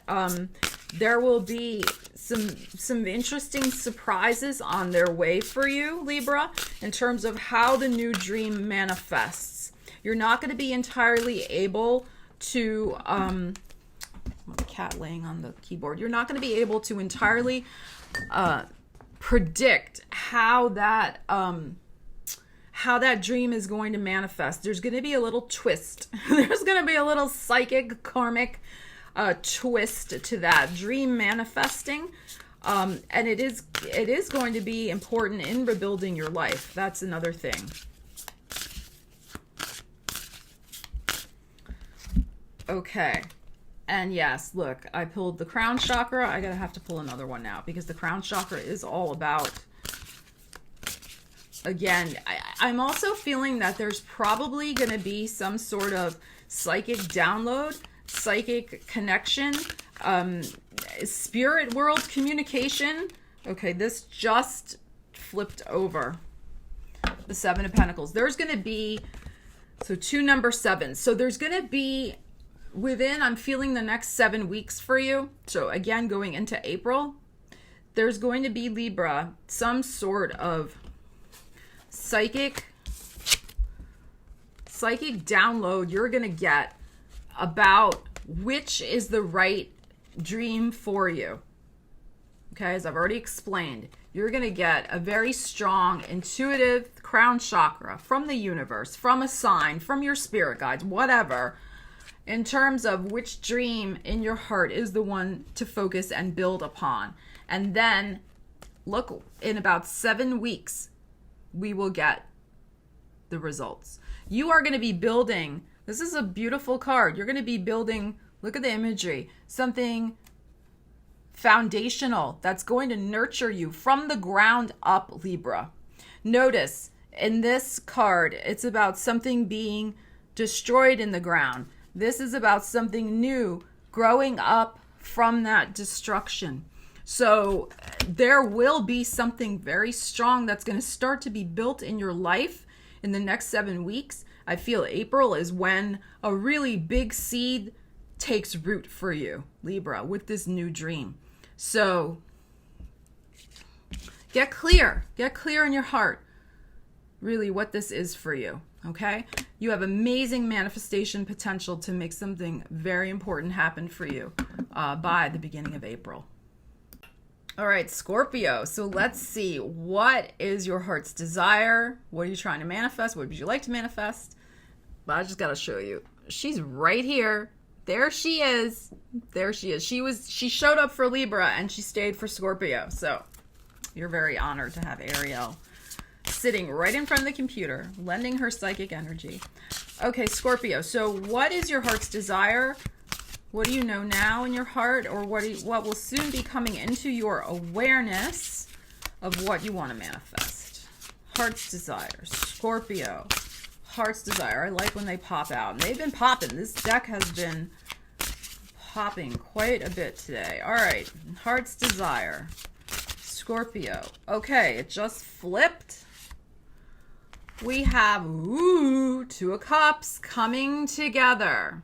there will be some interesting surprises on their way for you, Libra, in terms of how the new dream manifests. You're not going to be entirely able to the cat laying on the keyboard. You're not going to be able to entirely predict how that dream is going to manifest. There's going to be a little twist. There's going to be a little psychic, karmic twist to that dream manifesting. And it is going to be important in rebuilding your life. That's another thing. Okay. And yes, look, I pulled the crown chakra. I have to pull another one now because the crown chakra is all about, again, I'm also feeling that there's probably going to be some sort of psychic download, psychic connection, spirit world communication. Okay, this just flipped over. The Seven of Pentacles. There's going to be, so 2 number 7. So there's going to be within, I'm feeling the next 7 weeks for you. So again, going into April, there's going to be, Libra, some sort of psychic download you're going to get about which is the right dream for you. Okay, as I've already explained, you're going to get a very strong, intuitive crown chakra from the universe, from a sign, from your spirit guides, whatever, in terms of which dream in your heart is the one to focus and build upon. And then, look, in about 7 weeks, we will get the results. You are going to be building, this is a beautiful card, you're going to be building, look at the imagery, something foundational that's going to nurture you from the ground up, Libra. Notice, in this card, it's about something being destroyed in the ground. This is about something new growing up from that destruction. So there will be something very strong that's going to start to be built in your life in the next 7 weeks. I feel April is when a really big seed takes root for you, Libra, with this new dream. So get clear in your heart, really what this is for you, okay? You have amazing manifestation potential to make something very important happen for you by the beginning of April. All right, Scorpio. So let's see. What is your heart's desire? What are you trying to manifest? What would you like to manifest? But I just got to show you. She's right here. There she is. There she is. She showed up for Libra and she stayed for Scorpio. So you're very honored to have Ariel sitting right in front of the computer, lending her psychic energy. Okay, Scorpio. So what is your heart's desire? What do you know now in your heart, or what will soon be coming into your awareness of what you want to manifest? Heart's desire, Scorpio. Heart's desire. I like when they pop out. And they've been popping. This deck has been popping quite a bit today. All right. Heart's desire, Scorpio. Okay, it just flipped. We have, Two of Cups coming together.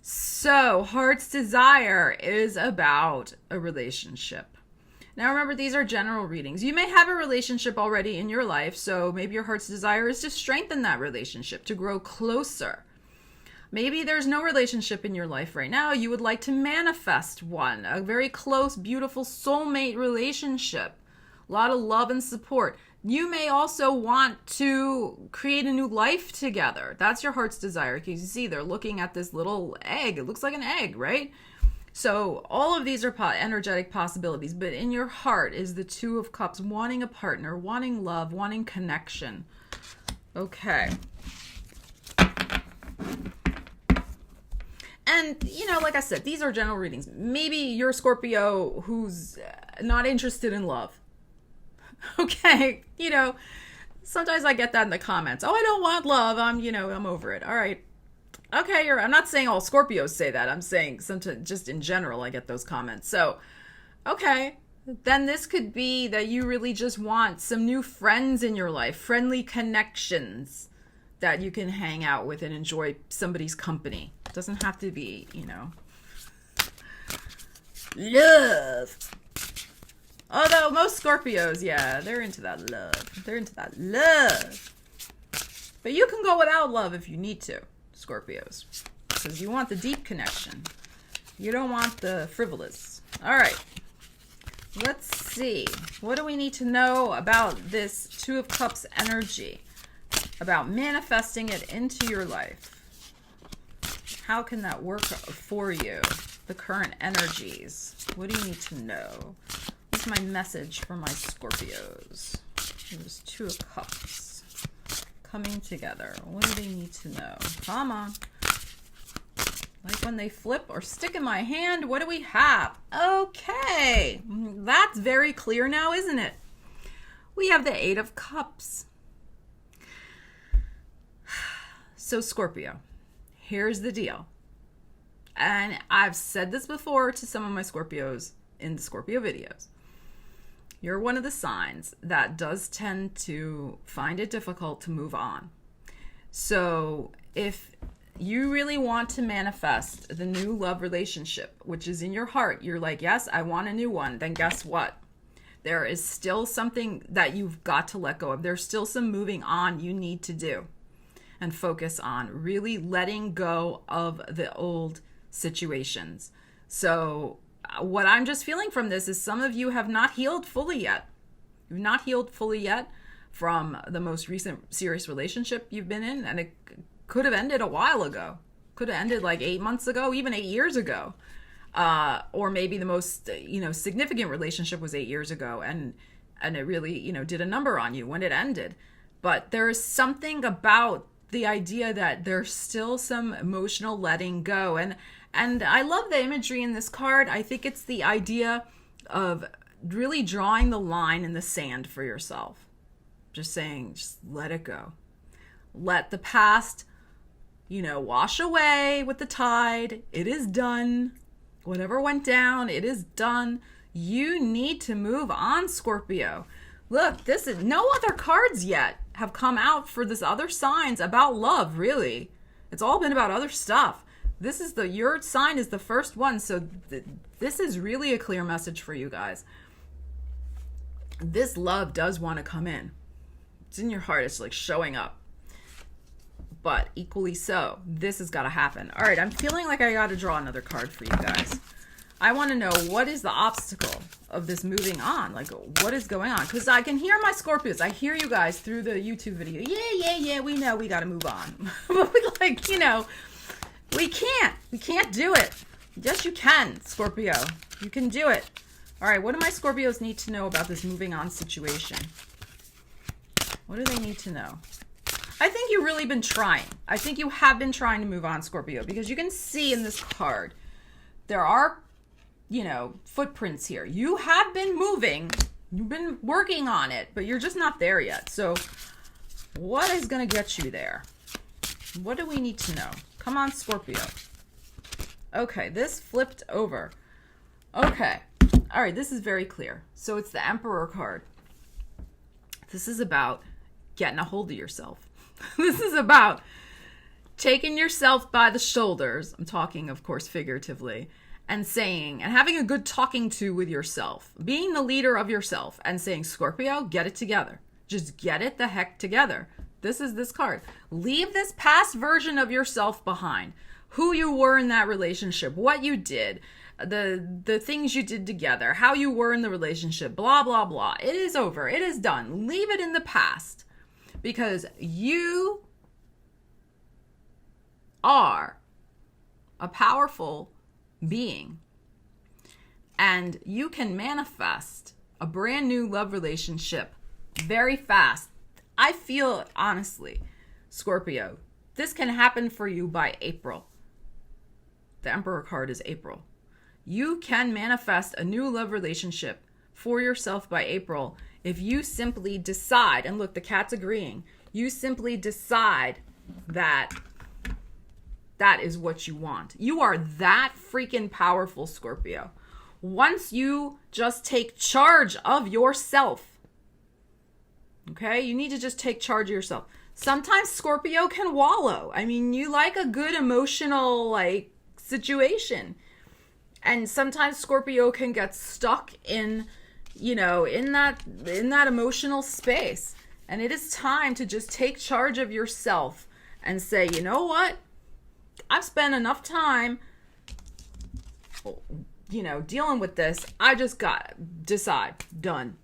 So, heart's desire is about a relationship. Now, remember, these are general readings. You may have a relationship already in your life, so maybe your heart's desire is to strengthen that relationship, to grow closer. Maybe there's no relationship in your life right now. You would like to manifest one, a very close, beautiful soulmate relationship. A lot of love and support. You may also want to create a new life together. That's your heart's desire. Because you see, they're looking at this little egg. It looks like an egg, right? So all of these are energetic possibilities. But in your heart is the Two of Cups, wanting a partner, wanting love, wanting connection. Okay. And, like I said, these are general readings. Maybe you're a Scorpio who's not interested in love. Okay, sometimes I get that in the comments. Oh, I don't want love. I'm over it. All right. Okay, I'm not saying all Scorpios say that. I'm saying sometimes just in general I get those comments. So, okay, then this could be that you really just want some new friends in your life, friendly connections that you can hang out with and enjoy somebody's company. It doesn't have to be, love. Although most Scorpios, yeah, they're into that love. They're into that love. But you can go without love if you need to, Scorpios. Because you want the deep connection. You don't want the frivolous. All right. Let's see. What do we need to know about this Two of Cups energy? About manifesting it into your life. How can that work for you? The current energies. What do you need to know? What's my message for my Scorpios? There's Two of Cups coming together. What do they need to know? Come on. Like when they flip or stick in my hand, what do we have? Okay. That's very clear now, isn't it? We have the Eight of Cups. So Scorpio, here's the deal. And I've said this before to some of my Scorpios in the Scorpio videos. You're one of the signs that does tend to find it difficult to move on. So if you really want to manifest the new love relationship, which is in your heart, you're like, yes, I want a new one, then guess what? There is still something that you've got to let go of. There's still some moving on you need to do and focus on, really letting go of the old situations. So what I'm just feeling from this is some of you have not healed fully yet. You've not healed fully yet from the most recent serious relationship you've been in, and it could have ended a while ago. Could have ended like 8 months ago, even 8 years ago. Or maybe the most, significant relationship was 8 years ago, and it really, did a number on you when it ended. But there is something about the idea that there's still some emotional letting go. And I love the imagery in this card. I think it's the idea of really drawing the line in the sand for yourself. Just saying, just let it go. Let the past, wash away with the tide. It is done. Whatever went down, it is done. You need to move on, Scorpio. Look, this is no other cards yet have come out for this other signs about love, really. It's all been about other stuff. This is your sign is the first one, so this is really a clear message for you guys. This love does want to come in. It's in your heart. It's like showing up. But equally so, this has got to happen. All right, I'm feeling like I got to draw another card for you guys. I want to know, what is the obstacle of this moving on? Like, what is going on? Because I can hear my Scorpios. I hear you guys through the YouTube video. Yeah, we know we got to move on. But we we can't. We can't do it. Yes, you can, Scorpio. You can do it. All right, what do my Scorpios need to know about this moving on situation? What do they need to know? I think you've really been trying. I think you have been trying to move on, Scorpio, because you can see in this card, there are, footprints here. You have been moving. You've been working on it, but you're just not there yet. So what is going to get you there? What do we need to know? Come on, Scorpio. Okay, this flipped over. Okay. All right, this is very clear. So it's the Emperor card. This is about getting a hold of yourself. This is about taking yourself by the shoulders. I'm talking, of course, figuratively, and saying, and having a good talking to with yourself, being the leader of yourself and saying, Scorpio, get it together. Just get it the heck together. This is this card. Leave this past version of yourself behind. Who you were in that relationship, what you did, the things you did together, how you were in the relationship, blah, blah, blah. It is over. It is done. Leave it in the past. Because you are a powerful being. And you can manifest a brand new love relationship very fast. I feel, honestly, Scorpio, this can happen for you by April. The Emperor card is April. You can manifest a new love relationship for yourself by April if you simply decide, and look, the cat's agreeing, you simply decide that that is what you want. You are that freaking powerful, Scorpio. Once you just take charge of yourself, okay? You need to just take charge of yourself. Sometimes Scorpio can wallow. I mean, you like a good emotional, situation. And sometimes Scorpio can get stuck in that emotional space. And it is time to just take charge of yourself and say, you know what? I've spent enough time, dealing with this. I just got decide. Done.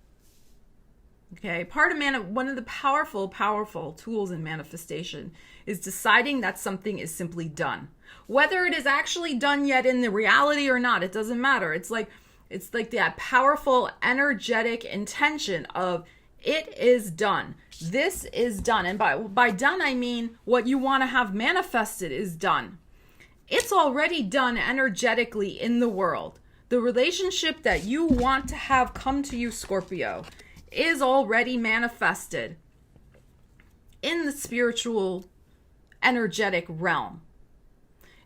Okay. One of the powerful tools in manifestation is deciding that something is simply done. Whether it is actually done yet in the reality or not, it doesn't matter. It's like that powerful, energetic intention of it is done. This is done. And by done, I mean what you want to have manifested is done. It's already done energetically in the world. The relationship that you want to have come to you, Scorpio, is already manifested in the spiritual, energetic realm.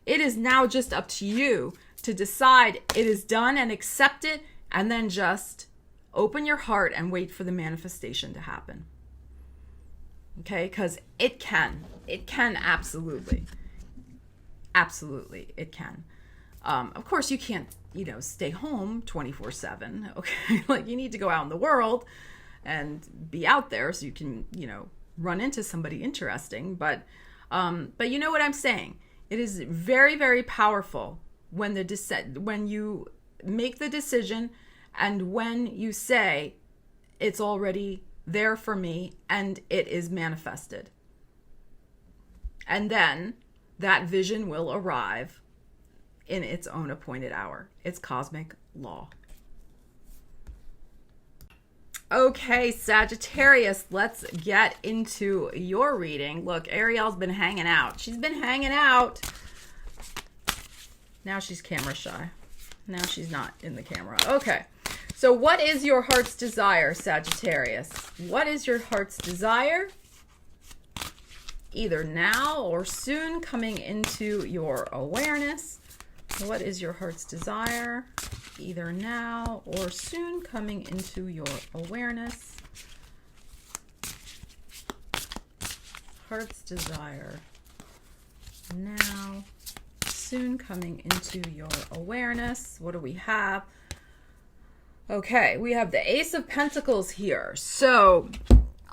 It is now just up to you to decide it is done and accept it, and then just open your heart and wait for the manifestation to happen. Okay? Because it can absolutely it can. Of course, you can't, stay home 24/7. Okay? You need to go out in the world and be out there so you can, run into somebody interesting. But you know what I'm saying? It is very, very powerful when you make the decision and when you say it's already there for me and it is manifested. And then that vision will arrive in its own appointed hour. It's cosmic law. Okay, Sagittarius, let's get into your reading. Look, Ariel's been hanging out. She's been hanging out. Now she's camera shy. Now she's not in the camera. Okay, so what is your heart's desire, Sagittarius? What is your heart's desire? Either now or soon, coming into your awareness. What is your heart's desire, either now or soon coming into your awareness? Heart's desire, now, soon coming into your awareness. What do we have? Okay, we have the Ace of Pentacles here. So,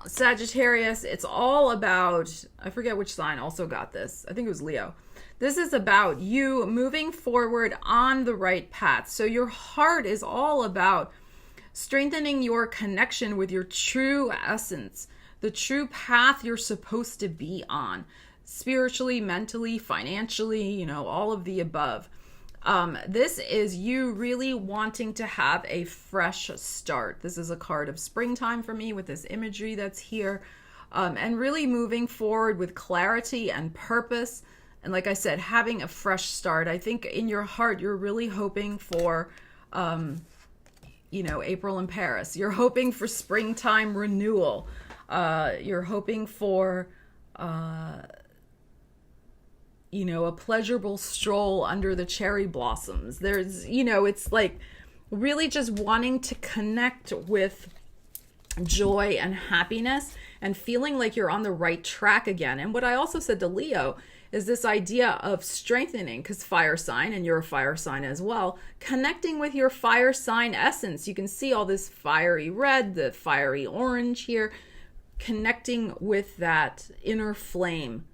Sagittarius, it's all about, I forget which sign also got this. I think it was Leo. This is about you moving forward on the right path. So your heart is all about strengthening your connection with your true essence, the true path you're supposed to be on, spiritually, mentally, financially, all of the above. This is you really wanting to have a fresh start. This is a card of springtime for me with this imagery that's here, and really moving forward with clarity and purpose. And like I said, having a fresh start. I think in your heart, you're really hoping for, April in Paris. You're hoping for springtime renewal. You're hoping for, a pleasurable stroll under the cherry blossoms. There's, it's like really just wanting to connect with joy and happiness and feeling like you're on the right track again. And what I also said to Leo is this idea of strengthening, because fire sign, and you're a fire sign as well, connecting with your fire sign essence. You can see all this fiery red, the fiery orange here, connecting with that inner flame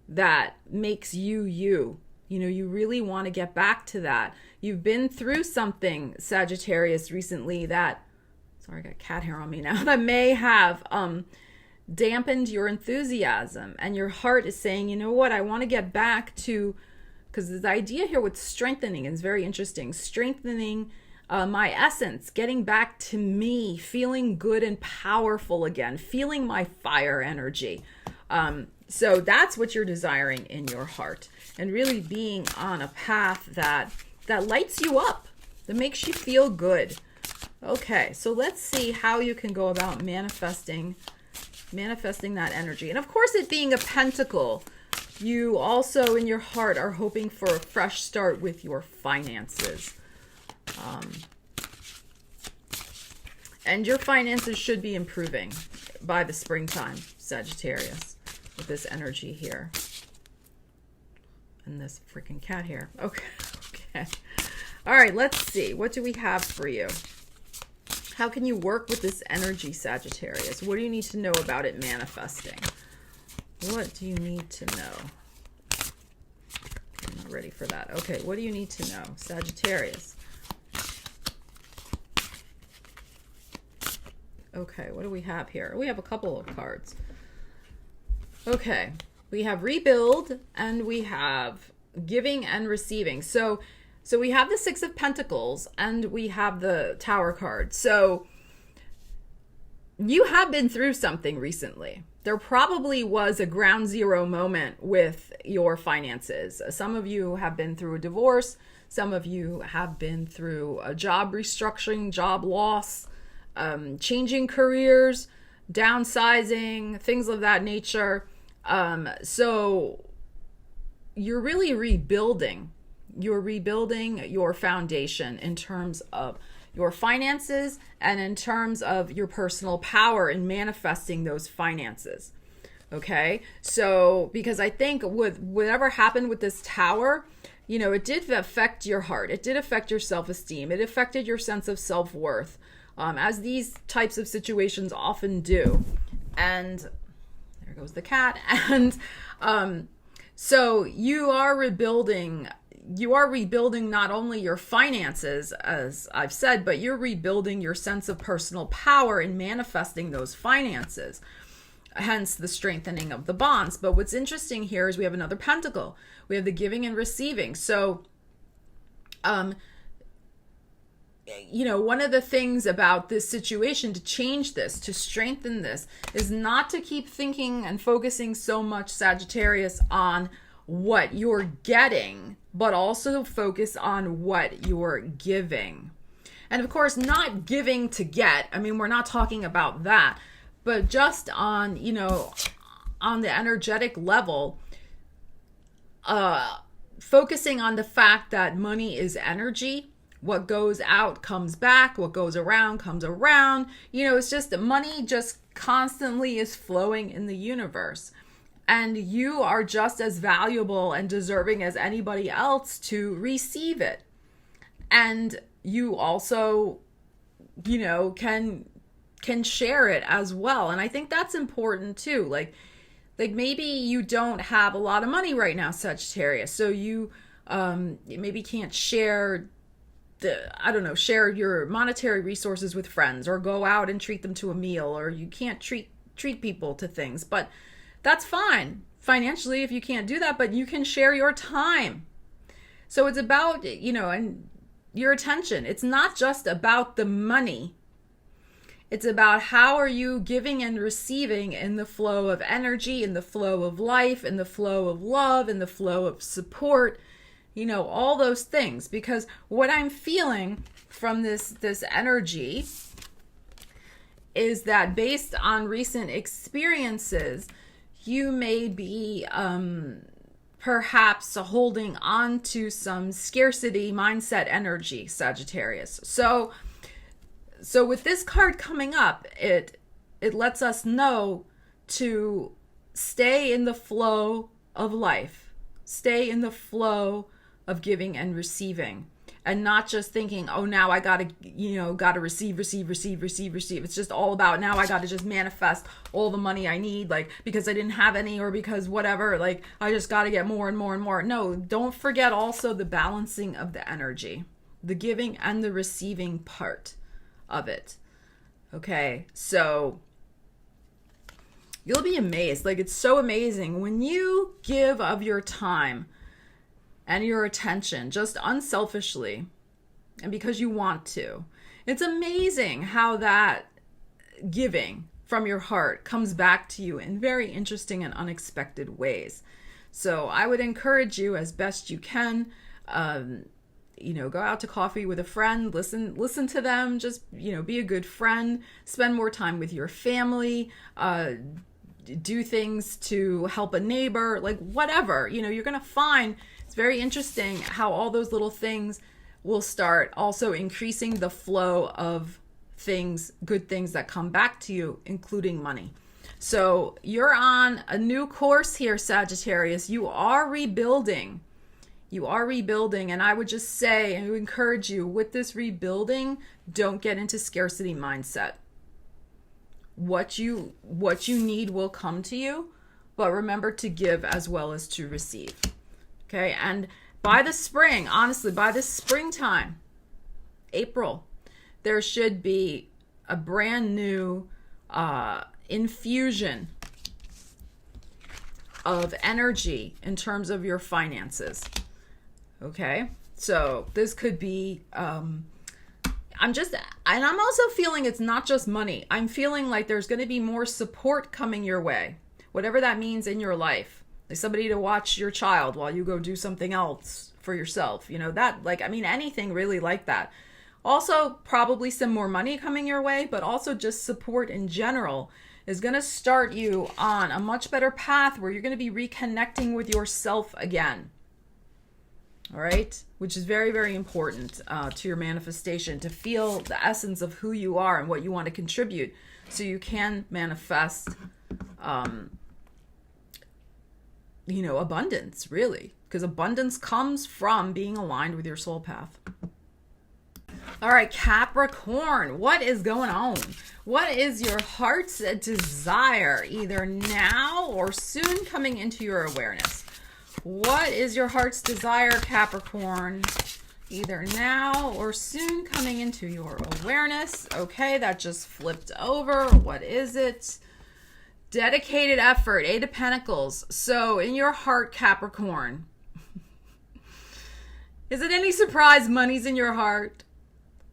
that makes you you. You really want to get back to that. You've been through something, Sagittarius, recently that, sorry, I got cat hair on me now, that may have dampened your enthusiasm, and your heart is saying, you know what, I want to get back to, because the idea here with strengthening is very interesting, strengthening my essence, getting back to me, feeling good and powerful again, feeling my fire energy. So that's what you're desiring in your heart, and really being on a path that lights you up, that makes you feel good. Okay, so let's see how you can go about manifesting that energy. And of course, it being a pentacle, you also in your heart are hoping for a fresh start with your finances. And your finances should be improving by the springtime, Sagittarius, with this energy here. And this freaking cat here. Okay. All right, let's see. What do we have for you? How can you work with this energy, Sagittarius? What do you need to know about it manifesting? What do you need to know? I'm not ready for that. Okay, what do you need to know, Sagittarius? Okay, what do we have here? We have a couple of cards. Okay, we have rebuild and we have giving and receiving. So we have the Six of Pentacles and we have the Tower card. So you have been through something recently. There probably was a ground zero moment with your finances. Some of you have been through a divorce. Some of you have been through a job restructuring, job loss, changing careers, downsizing, things of that nature. So you're really rebuilding. You're rebuilding your foundation in terms of your finances and in terms of your personal power in manifesting those finances. Okay? So, because I think with whatever happened with this Tower, it did affect your heart. It did affect your self-esteem. It affected your sense of self-worth, as these types of situations often do. And there goes the cat. And so you are rebuilding not only your finances, as I've said, but you're rebuilding your sense of personal power in manifesting those finances, hence the strengthening of the bonds. But what's interesting here is we have another pentacle. We have the giving and receiving. So, one of the things about this situation to change this, to strengthen this, is not to keep thinking and focusing so much, Sagittarius, on what you're getting, but also focus on what you're giving. And of course, not giving to get. I mean, we're not talking about that, but just on, on the energetic level, focusing on the fact that money is energy. What goes out comes back. What goes around comes around. It's just that money just constantly is flowing in the universe. And you are just as valuable and deserving as anybody else to receive it. And you also, can share it as well. And I think that's important too. Like maybe you don't have a lot of money right now, Sagittarius. So you maybe can't share share your monetary resources with friends, or go out and treat them to a meal, or you can't treat people to things. But that's fine financially if you can't do that, but you can share your time. So it's about, and your attention. It's not just about the money. It's about how are you giving and receiving in the flow of energy, in the flow of life, in the flow of love, in the flow of support, all those things. Because what I'm feeling from this energy is that based on recent experiences, you may be perhaps holding on to some scarcity mindset energy, Sagittarius. So with this card coming up, it lets us know to stay in the flow of life, stay in the flow of giving and receiving, and not just thinking, oh, now I gotta receive. It's just all about, now I gotta just manifest all the money I need, like, because I didn't have any, or because whatever, like, I just gotta get more and more and more. No, don't forget also the balancing of the energy, the giving and the receiving part of it. Okay, so you'll be amazed. Like, it's so amazing when you give of your time and your attention just unselfishly and because you want to. It's amazing how that giving from your heart comes back to you in very interesting and unexpected ways. So I would encourage you as best you can, go out to coffee with a friend, listen to them, just, be a good friend, spend more time with your family, do things to help a neighbor, like whatever, you're going to find it's very interesting how all those little things will start also increasing the flow of things, good things that come back to you, including money. So you're on a new course here, Sagittarius. You are rebuilding. And I would just say, and encourage you, with this rebuilding, don't get into scarcity mindset. What you need will come to you, but remember to give as well as to receive. Okay, and by the spring, honestly, by this springtime, April, there should be a brand new infusion of energy in terms of your finances. Okay, so this could be, I'm also feeling it's not just money. I'm feeling like there's going to be more support coming your way, whatever that means in your life. Like somebody to watch your child while you go do something else for yourself. Anything really like that. Also, probably some more money coming your way, but also just support in general is going to start you on a much better path where you're going to be reconnecting with yourself again. All right, which is very, very important to your manifestation, to feel the essence of who you are and what you want to contribute so you can manifest, abundance, really, because abundance comes from being aligned with your soul path. All right, Capricorn, what is going on? What is your heart's desire, either now or soon coming into your awareness? What is your heart's desire, Capricorn? Either now or soon coming into your awareness. Okay, that just flipped over. What is it? Dedicated effort, 8 of Pentacles. So in your heart, Capricorn, is it any surprise money's in your heart?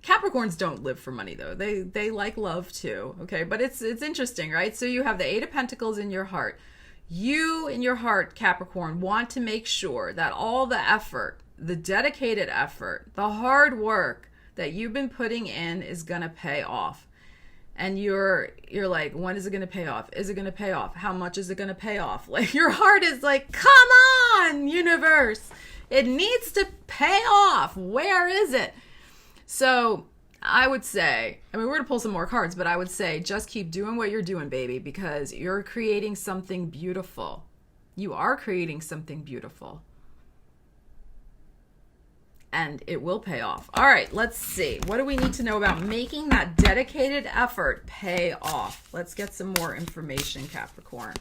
Capricorns don't live for money, though. They like love too. Okay, but it's interesting, right? So you have the 8 of Pentacles in your heart. You, in your heart, Capricorn, want to make sure that all the effort, the dedicated effort, the hard work that you've been putting in is going to pay off. And you're like, when is it going to pay off? Is it going to pay off? How much is it going to pay off? Like, your heart is like, come on, universe. It needs to pay off. Where is it? So I would say, I mean, we're going to pull some more cards, but I would say just keep doing what you're doing, baby, because you're creating something beautiful. You are creating something beautiful. And it will pay off. All right, let's see. What do we need to know about making that dedicated effort pay off? Let's get some more information, Capricorn.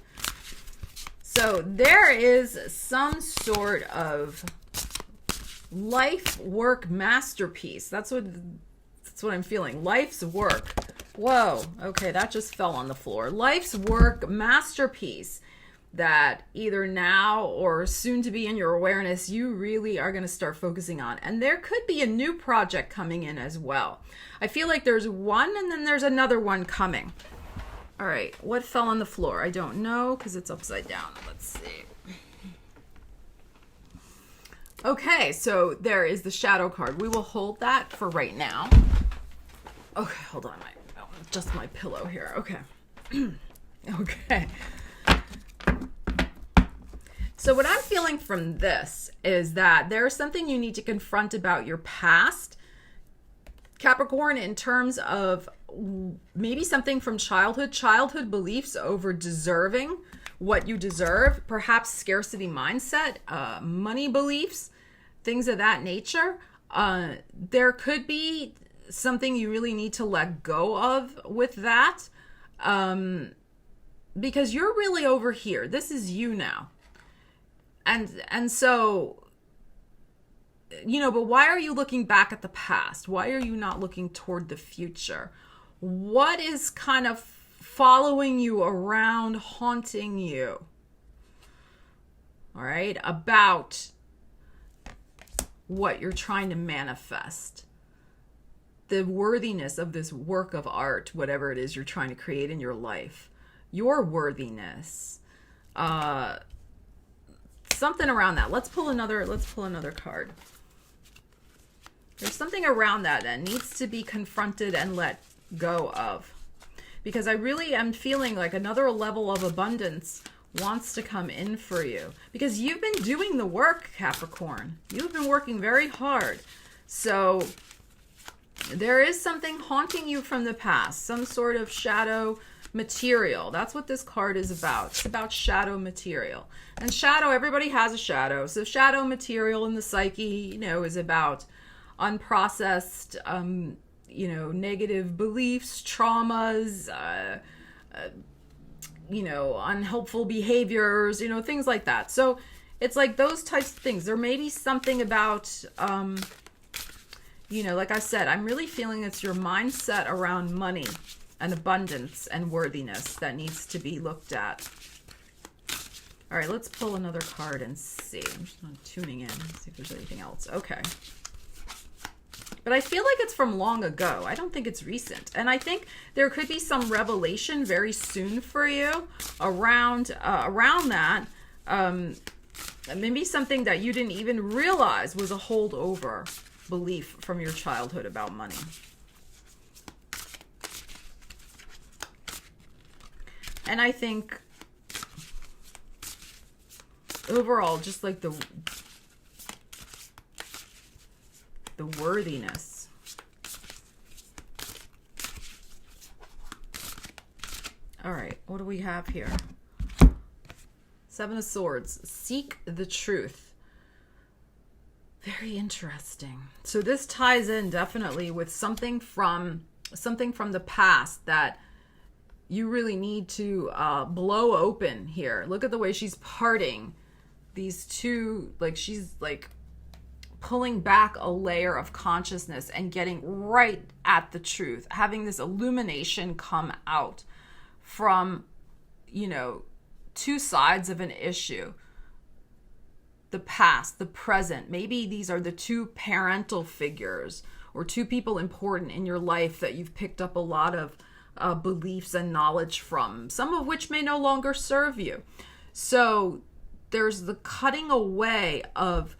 So there is some sort of life work masterpiece. That's what I'm feeling. Life's work. Whoa. Okay, that just fell on the floor. Life's work masterpiece that either now or soon to be in your awareness, you really are going to start focusing on. And there could be a new project coming in as well. I feel like there's one and then there's another one coming. All right, what fell on the floor? I don't know because it's upside down. Let's see. Okay, so there is the shadow card. We will hold that for right now. Okay, hold on. Just my pillow here. Okay. Okay. So what I'm feeling from this is that there's something you need to confront about your past, Capricorn, in terms of maybe something from childhood beliefs over deserving what you deserve, perhaps scarcity mindset, money beliefs, things of that nature. There could be something you really need to let go of with that, because you're really over here. This is you now. And so, you know, but why are you looking back at the past? Why are you not looking toward the future? What is kind of following you around, haunting you? All right, about what you're trying to manifest. The worthiness of this work of art, whatever it is you're trying to create in your life. Your worthiness. Something around that. Let's pull another card. There's something around that needs to be confronted and let go of. Because I really am feeling like another level of abundance wants to come in for you. Because you've been doing the work, Capricorn. You've been working very hard. So there is something haunting you from the past. Some sort of shadow material. That's what this card is about. It's about shadow material. And shadow, everybody has a shadow. So shadow material in the psyche, you know, is about unprocessed, you know, negative beliefs, traumas, you know, unhelpful behaviors, you know, things like that. So it's like those types of things. There may be something about, you know, like I said, I'm really feeling it's your mindset around money and abundance and worthiness that needs to be looked at. All right, let's pull another card and see. I'm just not tuning in, see if there's anything else. Okay. But I feel like it's from long ago. I don't think it's recent. And I think there could be some revelation very soon for you around that. Maybe something that you didn't even realize was a holdover belief from your childhood about money. And I think overall, just like the worthiness. All right, what do we have here? Seven of Swords. Seek the truth. Very interesting. So this ties in definitely with something from the past that you really need to blow open here. Look at the way she's parting these two, like she's like pulling back a layer of consciousness and getting right at the truth, having this illumination come out from, you know, two sides of an issue. The past, the present. Maybe these are the two parental figures or two people important in your life that you've picked up a lot of beliefs and knowledge from, some of which may no longer serve you. So there's the cutting away of,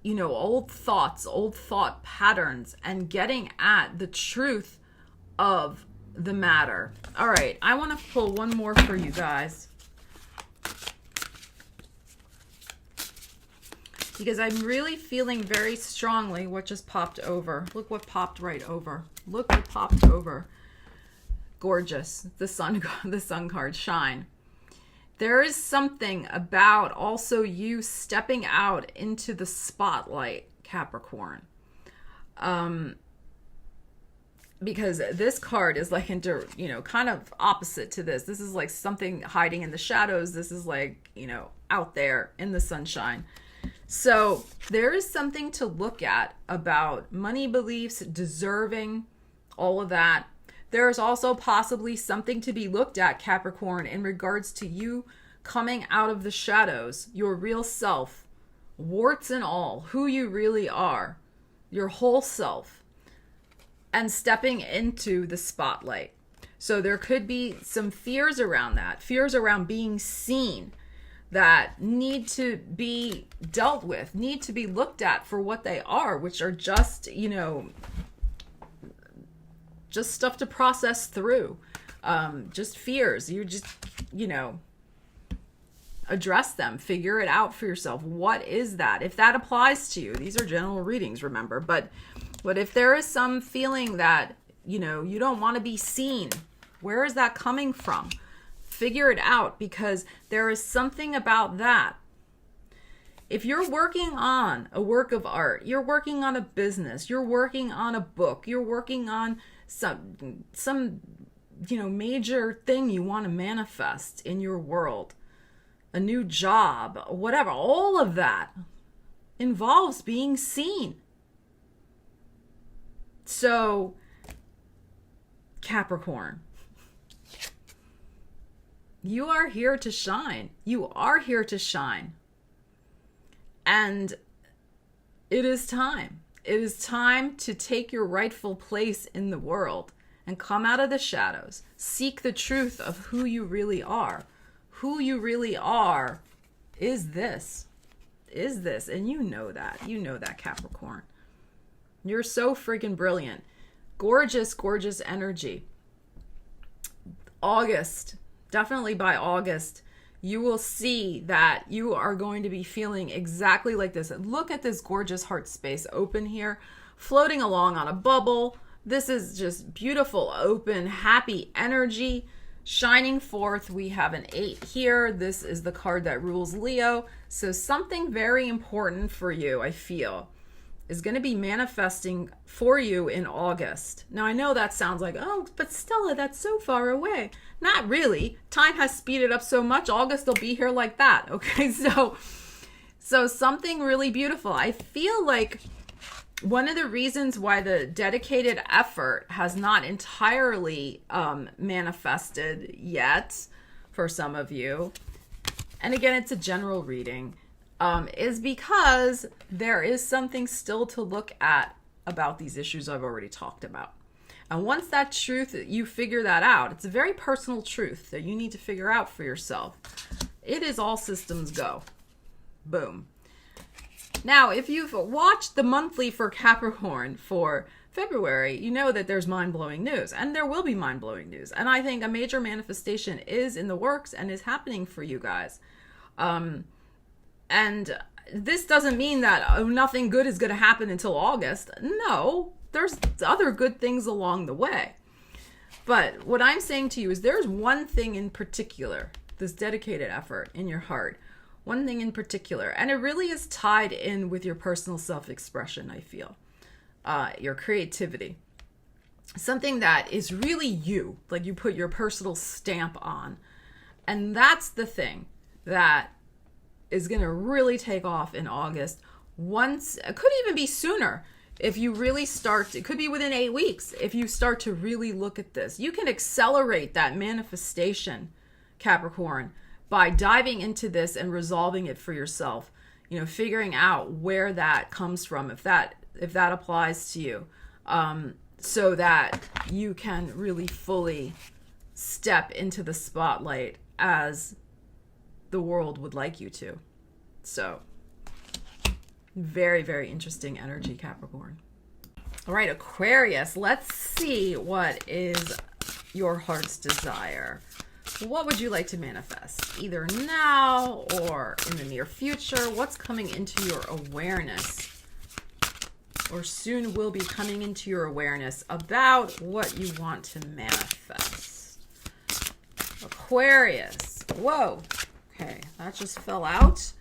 you know, old thoughts, old thought patterns, and getting at the truth of the matter. All right, I want to pull one more for you guys. because I'm really feeling very strongly what just popped over. Look what popped right over. Look what popped over. Gorgeous. The sun card, shine. There is something about also you stepping out into the spotlight, Capricorn. Because this card is like kind of opposite to this. This is like something hiding in the shadows. This is like, out there in the sunshine. So there is something to look at about money beliefs, deserving, all of that. There's also possibly something to be looked at, Capricorn, in regards to you coming out of the shadows, your real self, warts and all, who you really are, your whole self, and stepping into the spotlight. So there could be some fears around that, fears around being seen, that need to be dealt with, need to be looked at for what they are, which are just, just stuff to process through. Just fears. You just, address them, figure it out for yourself. What is that? If that applies to you, these are general readings, remember, but if there is some feeling that, you don't want to be seen, where is that coming from? Figure it out, because there is something about that. If you're working on a work of art, you're working on a business, you're working on a book, you're working on some major thing you want to manifest in your world, a new job, whatever, all of that involves being seen. So, Capricorn, you are here to shine. You are here to shine. And it is time. It is time to take your rightful place in the world and come out of the shadows. Seek the truth of who you really are. Who you really are is this. And you know that. You know that, Capricorn. You're so freaking brilliant. Gorgeous, gorgeous energy. August. Definitely by August, you will see that you are going to be feeling exactly like this. Look at this gorgeous heart space open here, floating along on a bubble. This is just beautiful, open, happy energy shining forth. We have an 8 here. This is the card that rules Leo. So something very important for you, I feel, is going to be manifesting for you in August. Now, I know that sounds like, oh, but Stella, that's so far away. Not really. Time has speeded up so much. August will be here like that. Okay, so something really beautiful. I feel like one of the reasons why the dedicated effort has not entirely manifested yet for some of you, and again, it's a general reading, is because there is something still to look at about these issues I've already talked about. And once that truth, you figure that out, it's a very personal truth that you need to figure out for yourself. It is all systems go. Boom. Now, if you've watched the monthly for Capricorn for February, you know that there's mind-blowing news, and there will be mind-blowing news. And I think a major manifestation is in the works and is happening for you guys. And this doesn't mean that nothing good is going to happen until August. No, there's other good things along the way. But what I'm saying to you is there's one thing in particular, this dedicated effort in your heart, one thing in particular, and it really is tied in with your personal self-expression, I feel, your creativity. Something that is really you, like you put your personal stamp on. And that's the thing that is going to really take off in August. Once, it could even be sooner. If you really start, it could be within 8 weeks. If you start to really look at this, you can accelerate that manifestation, Capricorn, by diving into this and resolving it for yourself. Figuring out where that comes from, if that applies to you, so that you can really fully step into the spotlight as the world would like you to. So, very, very interesting energy, Capricorn. All right, Aquarius, let's see what is your heart's desire What would you like to manifest? Either now or in the near future. What's coming into your awareness? Or soon will be coming into your awareness about what you want to manifest. Aquarius. Whoa. Okay, that just fell out.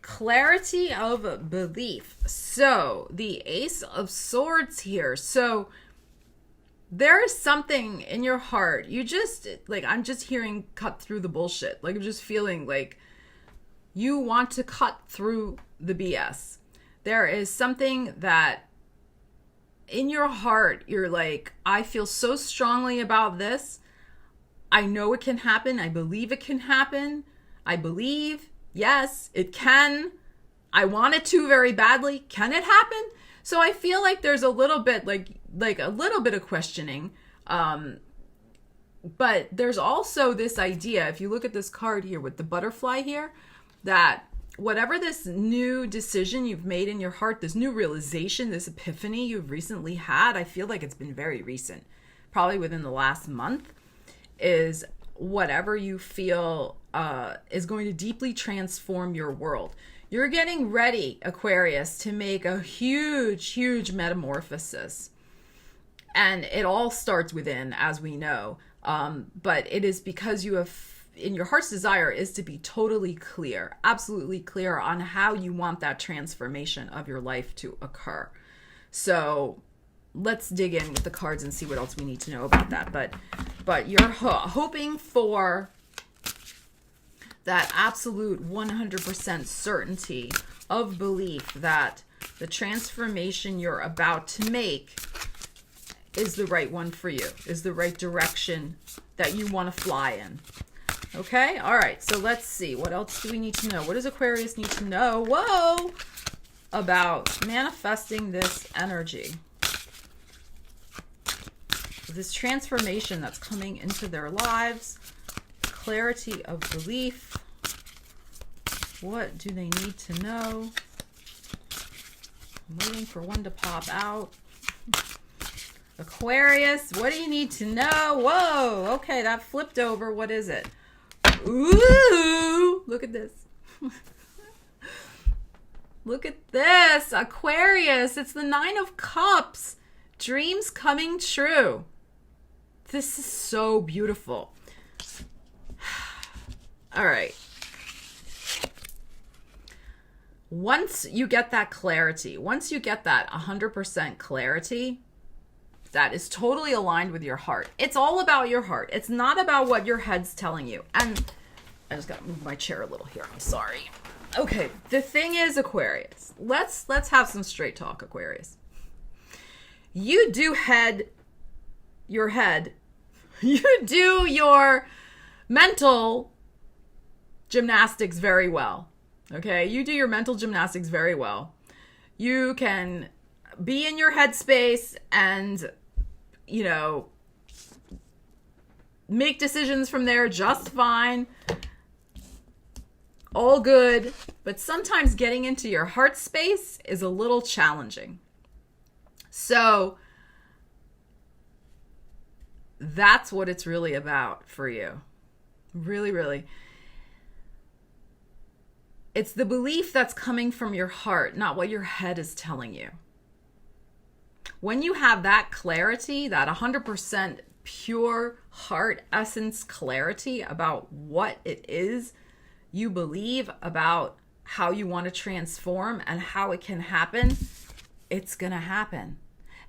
Clarity of belief. So, the Ace of Swords here. So, there is something in your heart. You just, like, I'm just hearing cut through the bullshit. Like, I'm just feeling like you want to cut through the BS. There is something that in your heart, you're like, I feel so strongly about this. I know it can happen. I believe it can happen. I believe, yes, it can. I want it to very badly. Can it happen? So I feel like there's a little bit like a little bit of questioning. But there's also this idea, if you look at this card here with the butterfly here, that whatever this new decision you've made in your heart, this new realization, this epiphany you've recently had, I feel like it's been very recent, probably within the last month, is whatever you feel is going to deeply transform your world. You're getting ready, Aquarius, to make a huge, huge metamorphosis. And it all starts within, as we know. But it is because you have, in your heart's desire, is to be totally clear, absolutely clear on how you want that transformation of your life to occur. So let's dig in with the cards and see what else we need to know about that. But you're hoping for that absolute 100% certainty of belief that the transformation you're about to make is the right one for you, is the right direction that you want to fly in. Okay? All right. So let's see. What else do we need to know? What does Aquarius need to know? Whoa! About manifesting this energy. This transformation that's coming into their lives. Clarity of belief. What do they need to know? I'm waiting for one to pop out. Aquarius, what do you need to know? Whoa, okay, that flipped over. What is it? Ooh, look at this. Look at this, Aquarius. It's the 9 of Cups. Dreams coming true. This is so beautiful. All right. Once you get that clarity, once you get that 100% clarity, that is totally aligned with your heart. It's all about your heart. It's not about what your head's telling you. And I just got to move my chair a little here. I'm sorry. Okay, the thing is, Aquarius, let's have some straight talk, Aquarius. You do your head. You do your mental gymnastics very well. Okay, you do your mental gymnastics very well. You can be in your headspace and, you know, make decisions from there just fine. All good. But sometimes getting into your heart space is a little challenging. So that's what it's really about for you. Really, really. It's the belief that's coming from your heart, not what your head is telling you. When you have that clarity, that 100% pure heart essence clarity about what it is you believe, about how you want to transform and how it can happen, it's going to happen.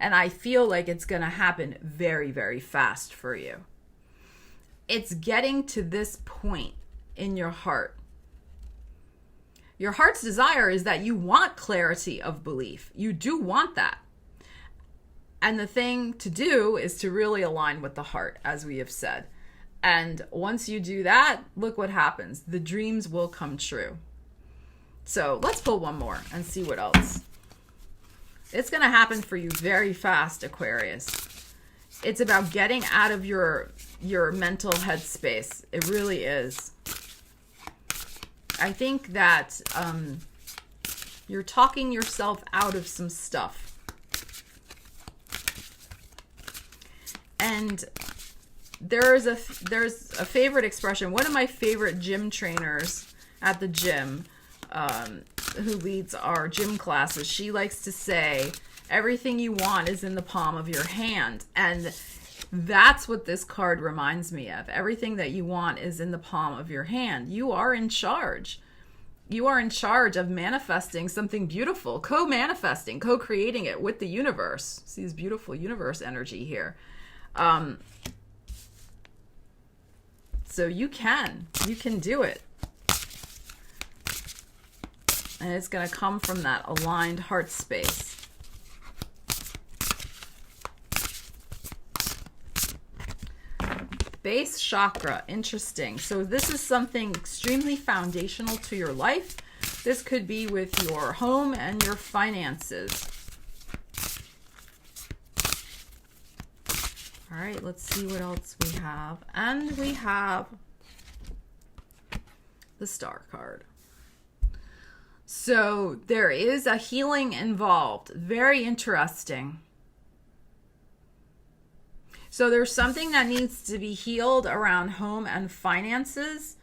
And I feel like it's going to happen very, very fast for you. It's getting to this point in your heart. Your heart's desire is that you want clarity of belief. You do want that. And the thing to do is to really align with the heart, as we have said. And once you do that, look what happens. The dreams will come true. So let's pull one more and see what else. It's going to happen for you very fast, Aquarius. It's about getting out of your mental headspace. It really is. I think that you're talking yourself out of some stuff. And there's a favorite expression. One of my favorite gym trainers at the gym, who leads our gym classes, she likes to say, everything you want is in the palm of your hand. And that's what this card reminds me of. Everything that you want is in the palm of your hand. You are in charge. You are in charge of manifesting something beautiful, co-manifesting, co-creating it with the universe. See this beautiful universe energy here. So you can do it. And it's going to come from that aligned heart space. Base chakra, interesting. So this is something extremely foundational to your life. This could be with your home and your finances. All right, let's see what else we have. And we have the Star card. So there is a healing involved. Very interesting. So there's something that needs to be healed around home and finances.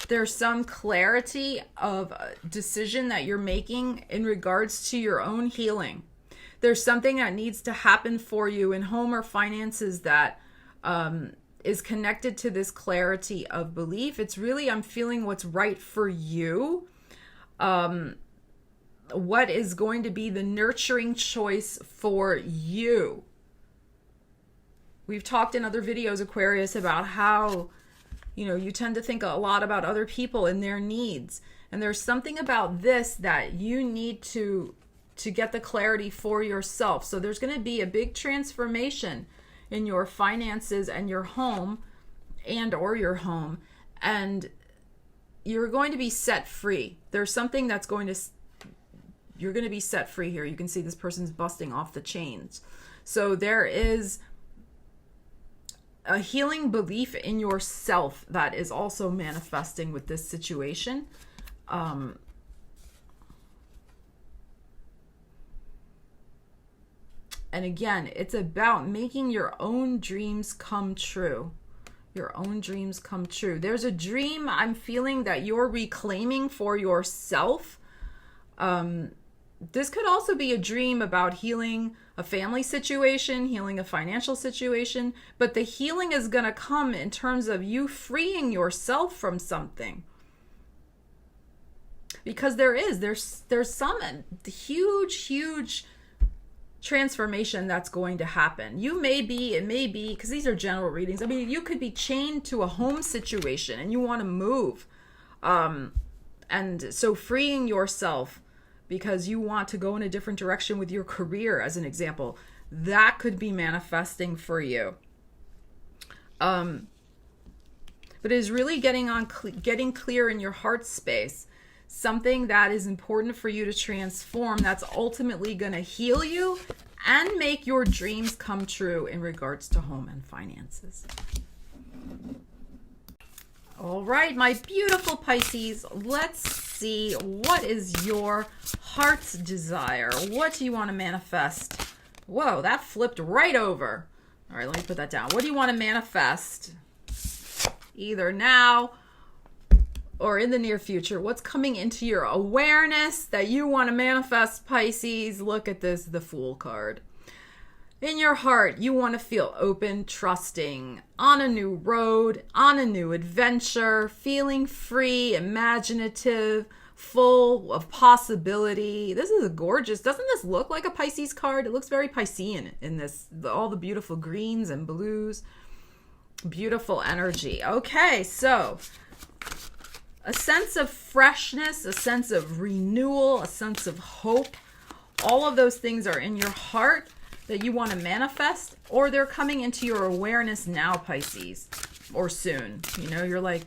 There's some clarity of a decision that you're making in regards to your own healing. There's something that needs to happen for you in home or finances that is connected to this clarity of belief. It's really, I'm feeling what's right for you. What is going to be the nurturing choice for you. We've talked in other videos, Aquarius, about how, you tend to think a lot about other people and their needs. And there's something about this that you need to get the clarity for yourself. So there's going to be a big transformation in your finances and your home or your home. And you're going to be set free. There's something that's you're going to be set free here. You can see this person's busting off the chains. So there is a healing belief in yourself that is also manifesting with this situation. And again, it's about making your own dreams come true. Your own dreams come true. There's a dream I'm feeling that you're reclaiming for yourself. This could also be a dream about healing a family situation, healing a financial situation, but the healing is going to come in terms of you freeing yourself from something. Because there's some huge transformation that's going to happen. It may be, because these are general readings. I mean, you could be chained to a home situation and you want to move. And so freeing yourself because you want to go in a different direction with your career, as an example, that could be manifesting for you. But it is really getting clear in your heart space, something that is important for you to transform, that's ultimately going to heal you and make your dreams come true in regards to home and finances. All right, my beautiful Pisces, let's see, what is your heart's desire? What do you want to manifest? Whoa, that flipped right over. All right, let me put that down. What do you want to manifest? Either now or in the near future. What's coming into your awareness that you want to manifest, Pisces? Look at this, the Fool card. In your heart, you want to feel open, trusting, on a new road, on a new adventure, feeling free, imaginative, full of possibility. This is gorgeous. Doesn't this look like a Pisces card? It looks very Piscean in this, all the beautiful greens and blues. Beautiful energy. Okay, so a sense of freshness, a sense of renewal, a sense of hope. All of those things are in your heart that you want to manifest, or they're coming into your awareness now, Pisces, or soon. You're like,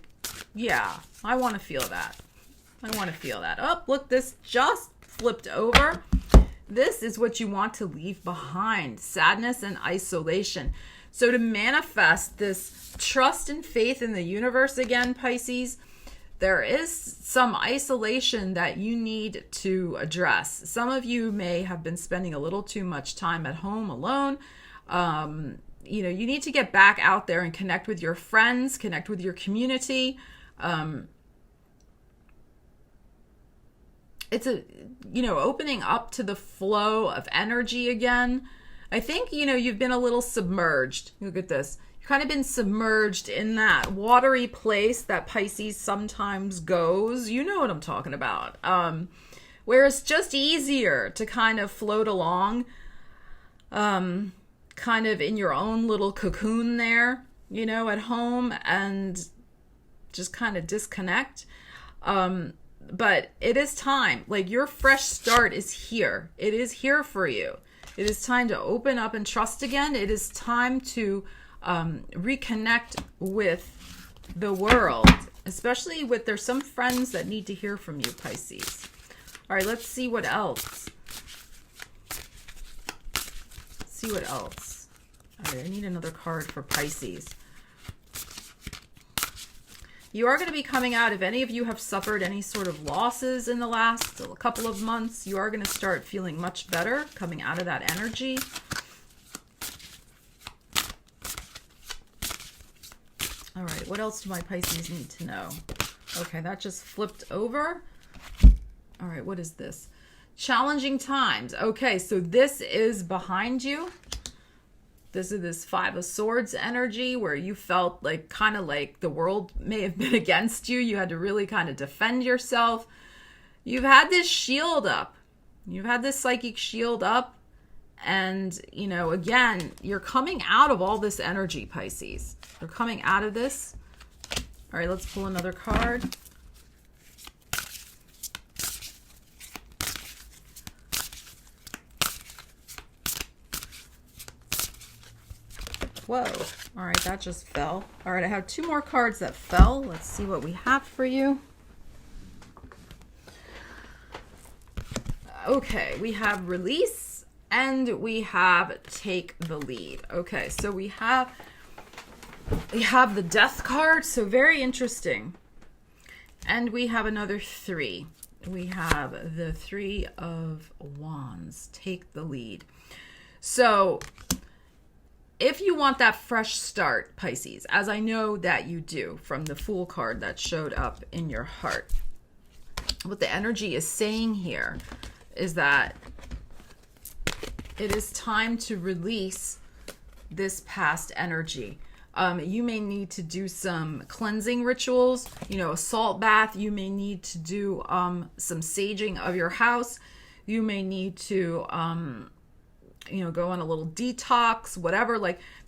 yeah, I want to feel that. I want to feel that. Oh, look, this just flipped over. This is what you want to leave behind, sadness and isolation. So to manifest this trust and faith in the universe again, Pisces, there is some isolation that you need to address. Some of you may have been spending a little too much time at home alone. You know, you need to get back out there and connect with your friends, connect with your community. It's opening up to the flow of energy again. I think, you've been a little submerged. Look at this. You've kind of been submerged in that watery place that Pisces sometimes goes. You know what I'm talking about. Where it's just easier to kind of float along, kind of in your own little cocoon there, at home, and just kind of disconnect. But it is time. Like, your fresh start is here. It is here for you. It is time to open up and trust again. It is time to reconnect with the world, especially there's some friends that need to hear from you, Pisces. All right, let's see what else. All right, I need another card for Pisces. You are going to be coming out, if any of you have suffered any sort of losses in the last couple of months, you are going to start feeling much better coming out of that energy. All right, what else do my Pisces need to know? Okay, that just flipped over. All right, what is this? Challenging times. Okay, so this is behind you. This is this Five of Swords energy where you felt kind of like the world may have been against you. You had to really kind of defend yourself. You've had this shield up. You've had this psychic shield up. And, again, you're coming out of all this energy, Pisces. You're coming out of this. All right, let's pull another card. Whoa. All right, that just fell. All right, I have two more cards that fell. Let's see what we have for you. Okay, we have release and we have take the lead. Okay, so we have the death card, so very interesting. And we have another 3. We have the 3 of Wands, take the lead. So if you want that fresh start, Pisces, as I know that you do from the Fool card that showed up in your heart, what the energy is saying here is that it is time to release this past energy. You may need to do some cleansing rituals, a salt bath. You may need to do some saging of your house. You may need to go on a little detox, whatever.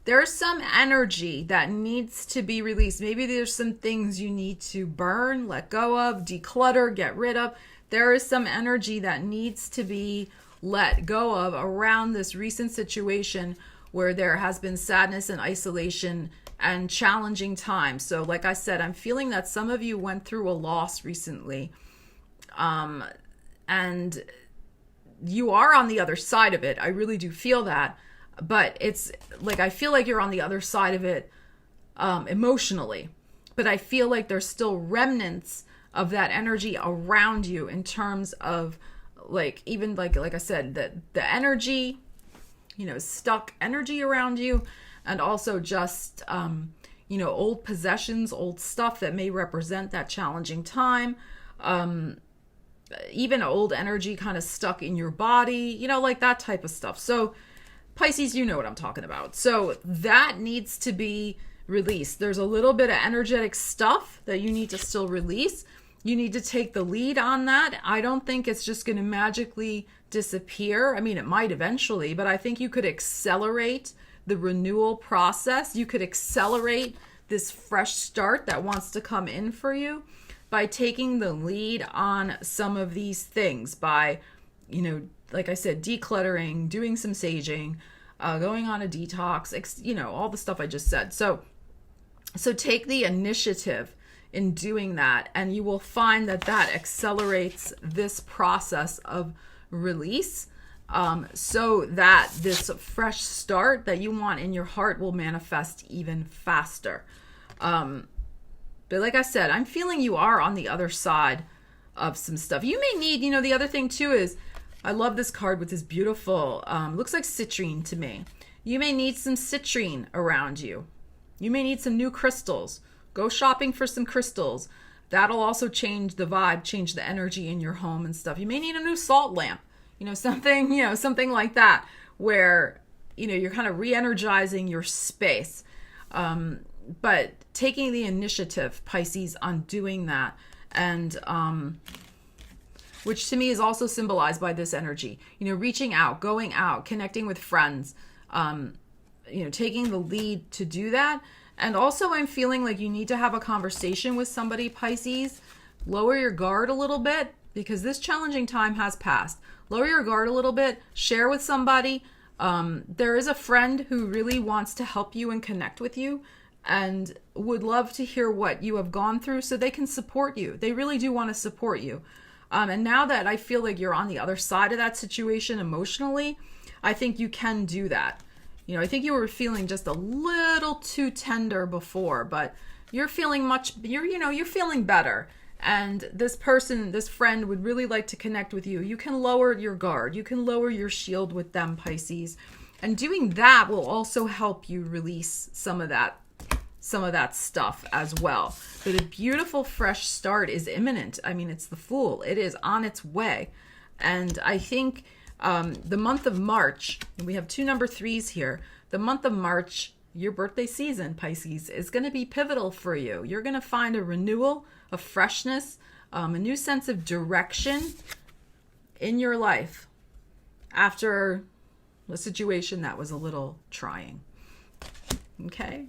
There's some energy that needs to be released. Maybe there's some things you need to burn, let go of, declutter, get rid of. There is some energy that needs to be let go of around this recent situation where there has been sadness and isolation and challenging times. So like I said, I'm feeling that some of you went through a loss recently. And you are on the other side of it. I really do feel that. But it's I feel like you're on the other side of it emotionally. But I feel like there's still remnants of that energy around you in terms of even like I said, the energy, stuck energy around you, and also just, old possessions, old stuff that may represent that challenging time. Even old energy kind of stuck in your body, that type of stuff. So Pisces, you know what I'm talking about. So that needs to be released. There's a little bit of energetic stuff that you need to still release. You need to take the lead on that. I don't think it's just going to magically disappear. I mean, it might eventually, but I think you could accelerate the renewal process. You could accelerate this fresh start that wants to come in for you by taking the lead on some of these things, by, like I said, decluttering, doing some saging, going on a detox, all the stuff I just said. So take the initiative in doing that, and you will find that accelerates this process of release, so that this fresh start that you want in your heart will manifest even faster. But like I said, I'm feeling you are on the other side of some stuff. You may need, the other thing too is, I love this card with this beautiful, looks like citrine to me. You may need some citrine around you. You may need some new crystals. Go shopping for some crystals. That'll also change the vibe, change the energy in your home and stuff. You may need a new salt lamp, something like that, where, you're kind of re-energizing your space. But taking the initiative, Pisces, on doing that, and which to me is also symbolized by this energy, reaching out, going out, connecting with friends, taking the lead to do that. And also I'm feeling like you need to have a conversation with somebody, Pisces. Lower your guard a little bit, because this challenging time has passed. Lower your guard a little bit, share with somebody. There is a friend who really wants to help you and connect with you and would love to hear what you have gone through so they can support you. They really do want to support you. And now that I feel like you're on the other side of that situation emotionally, I think you can do that. I think you were feeling just a little too tender before, but you're feeling you're feeling better. And this friend would really like to connect with you. You can lower your guard. You can lower your shield with them, Pisces. And doing that will also help you release some of that stuff as well. But a beautiful fresh start is imminent. I mean, it's the Fool. It is on its way. And I think the month of March, and we have 2 number 3s here, the month of March, your birthday season, Pisces, is going to be pivotal for you. You're going to find a renewal, a freshness, a new sense of direction in your life after a situation that was a little trying. Okay?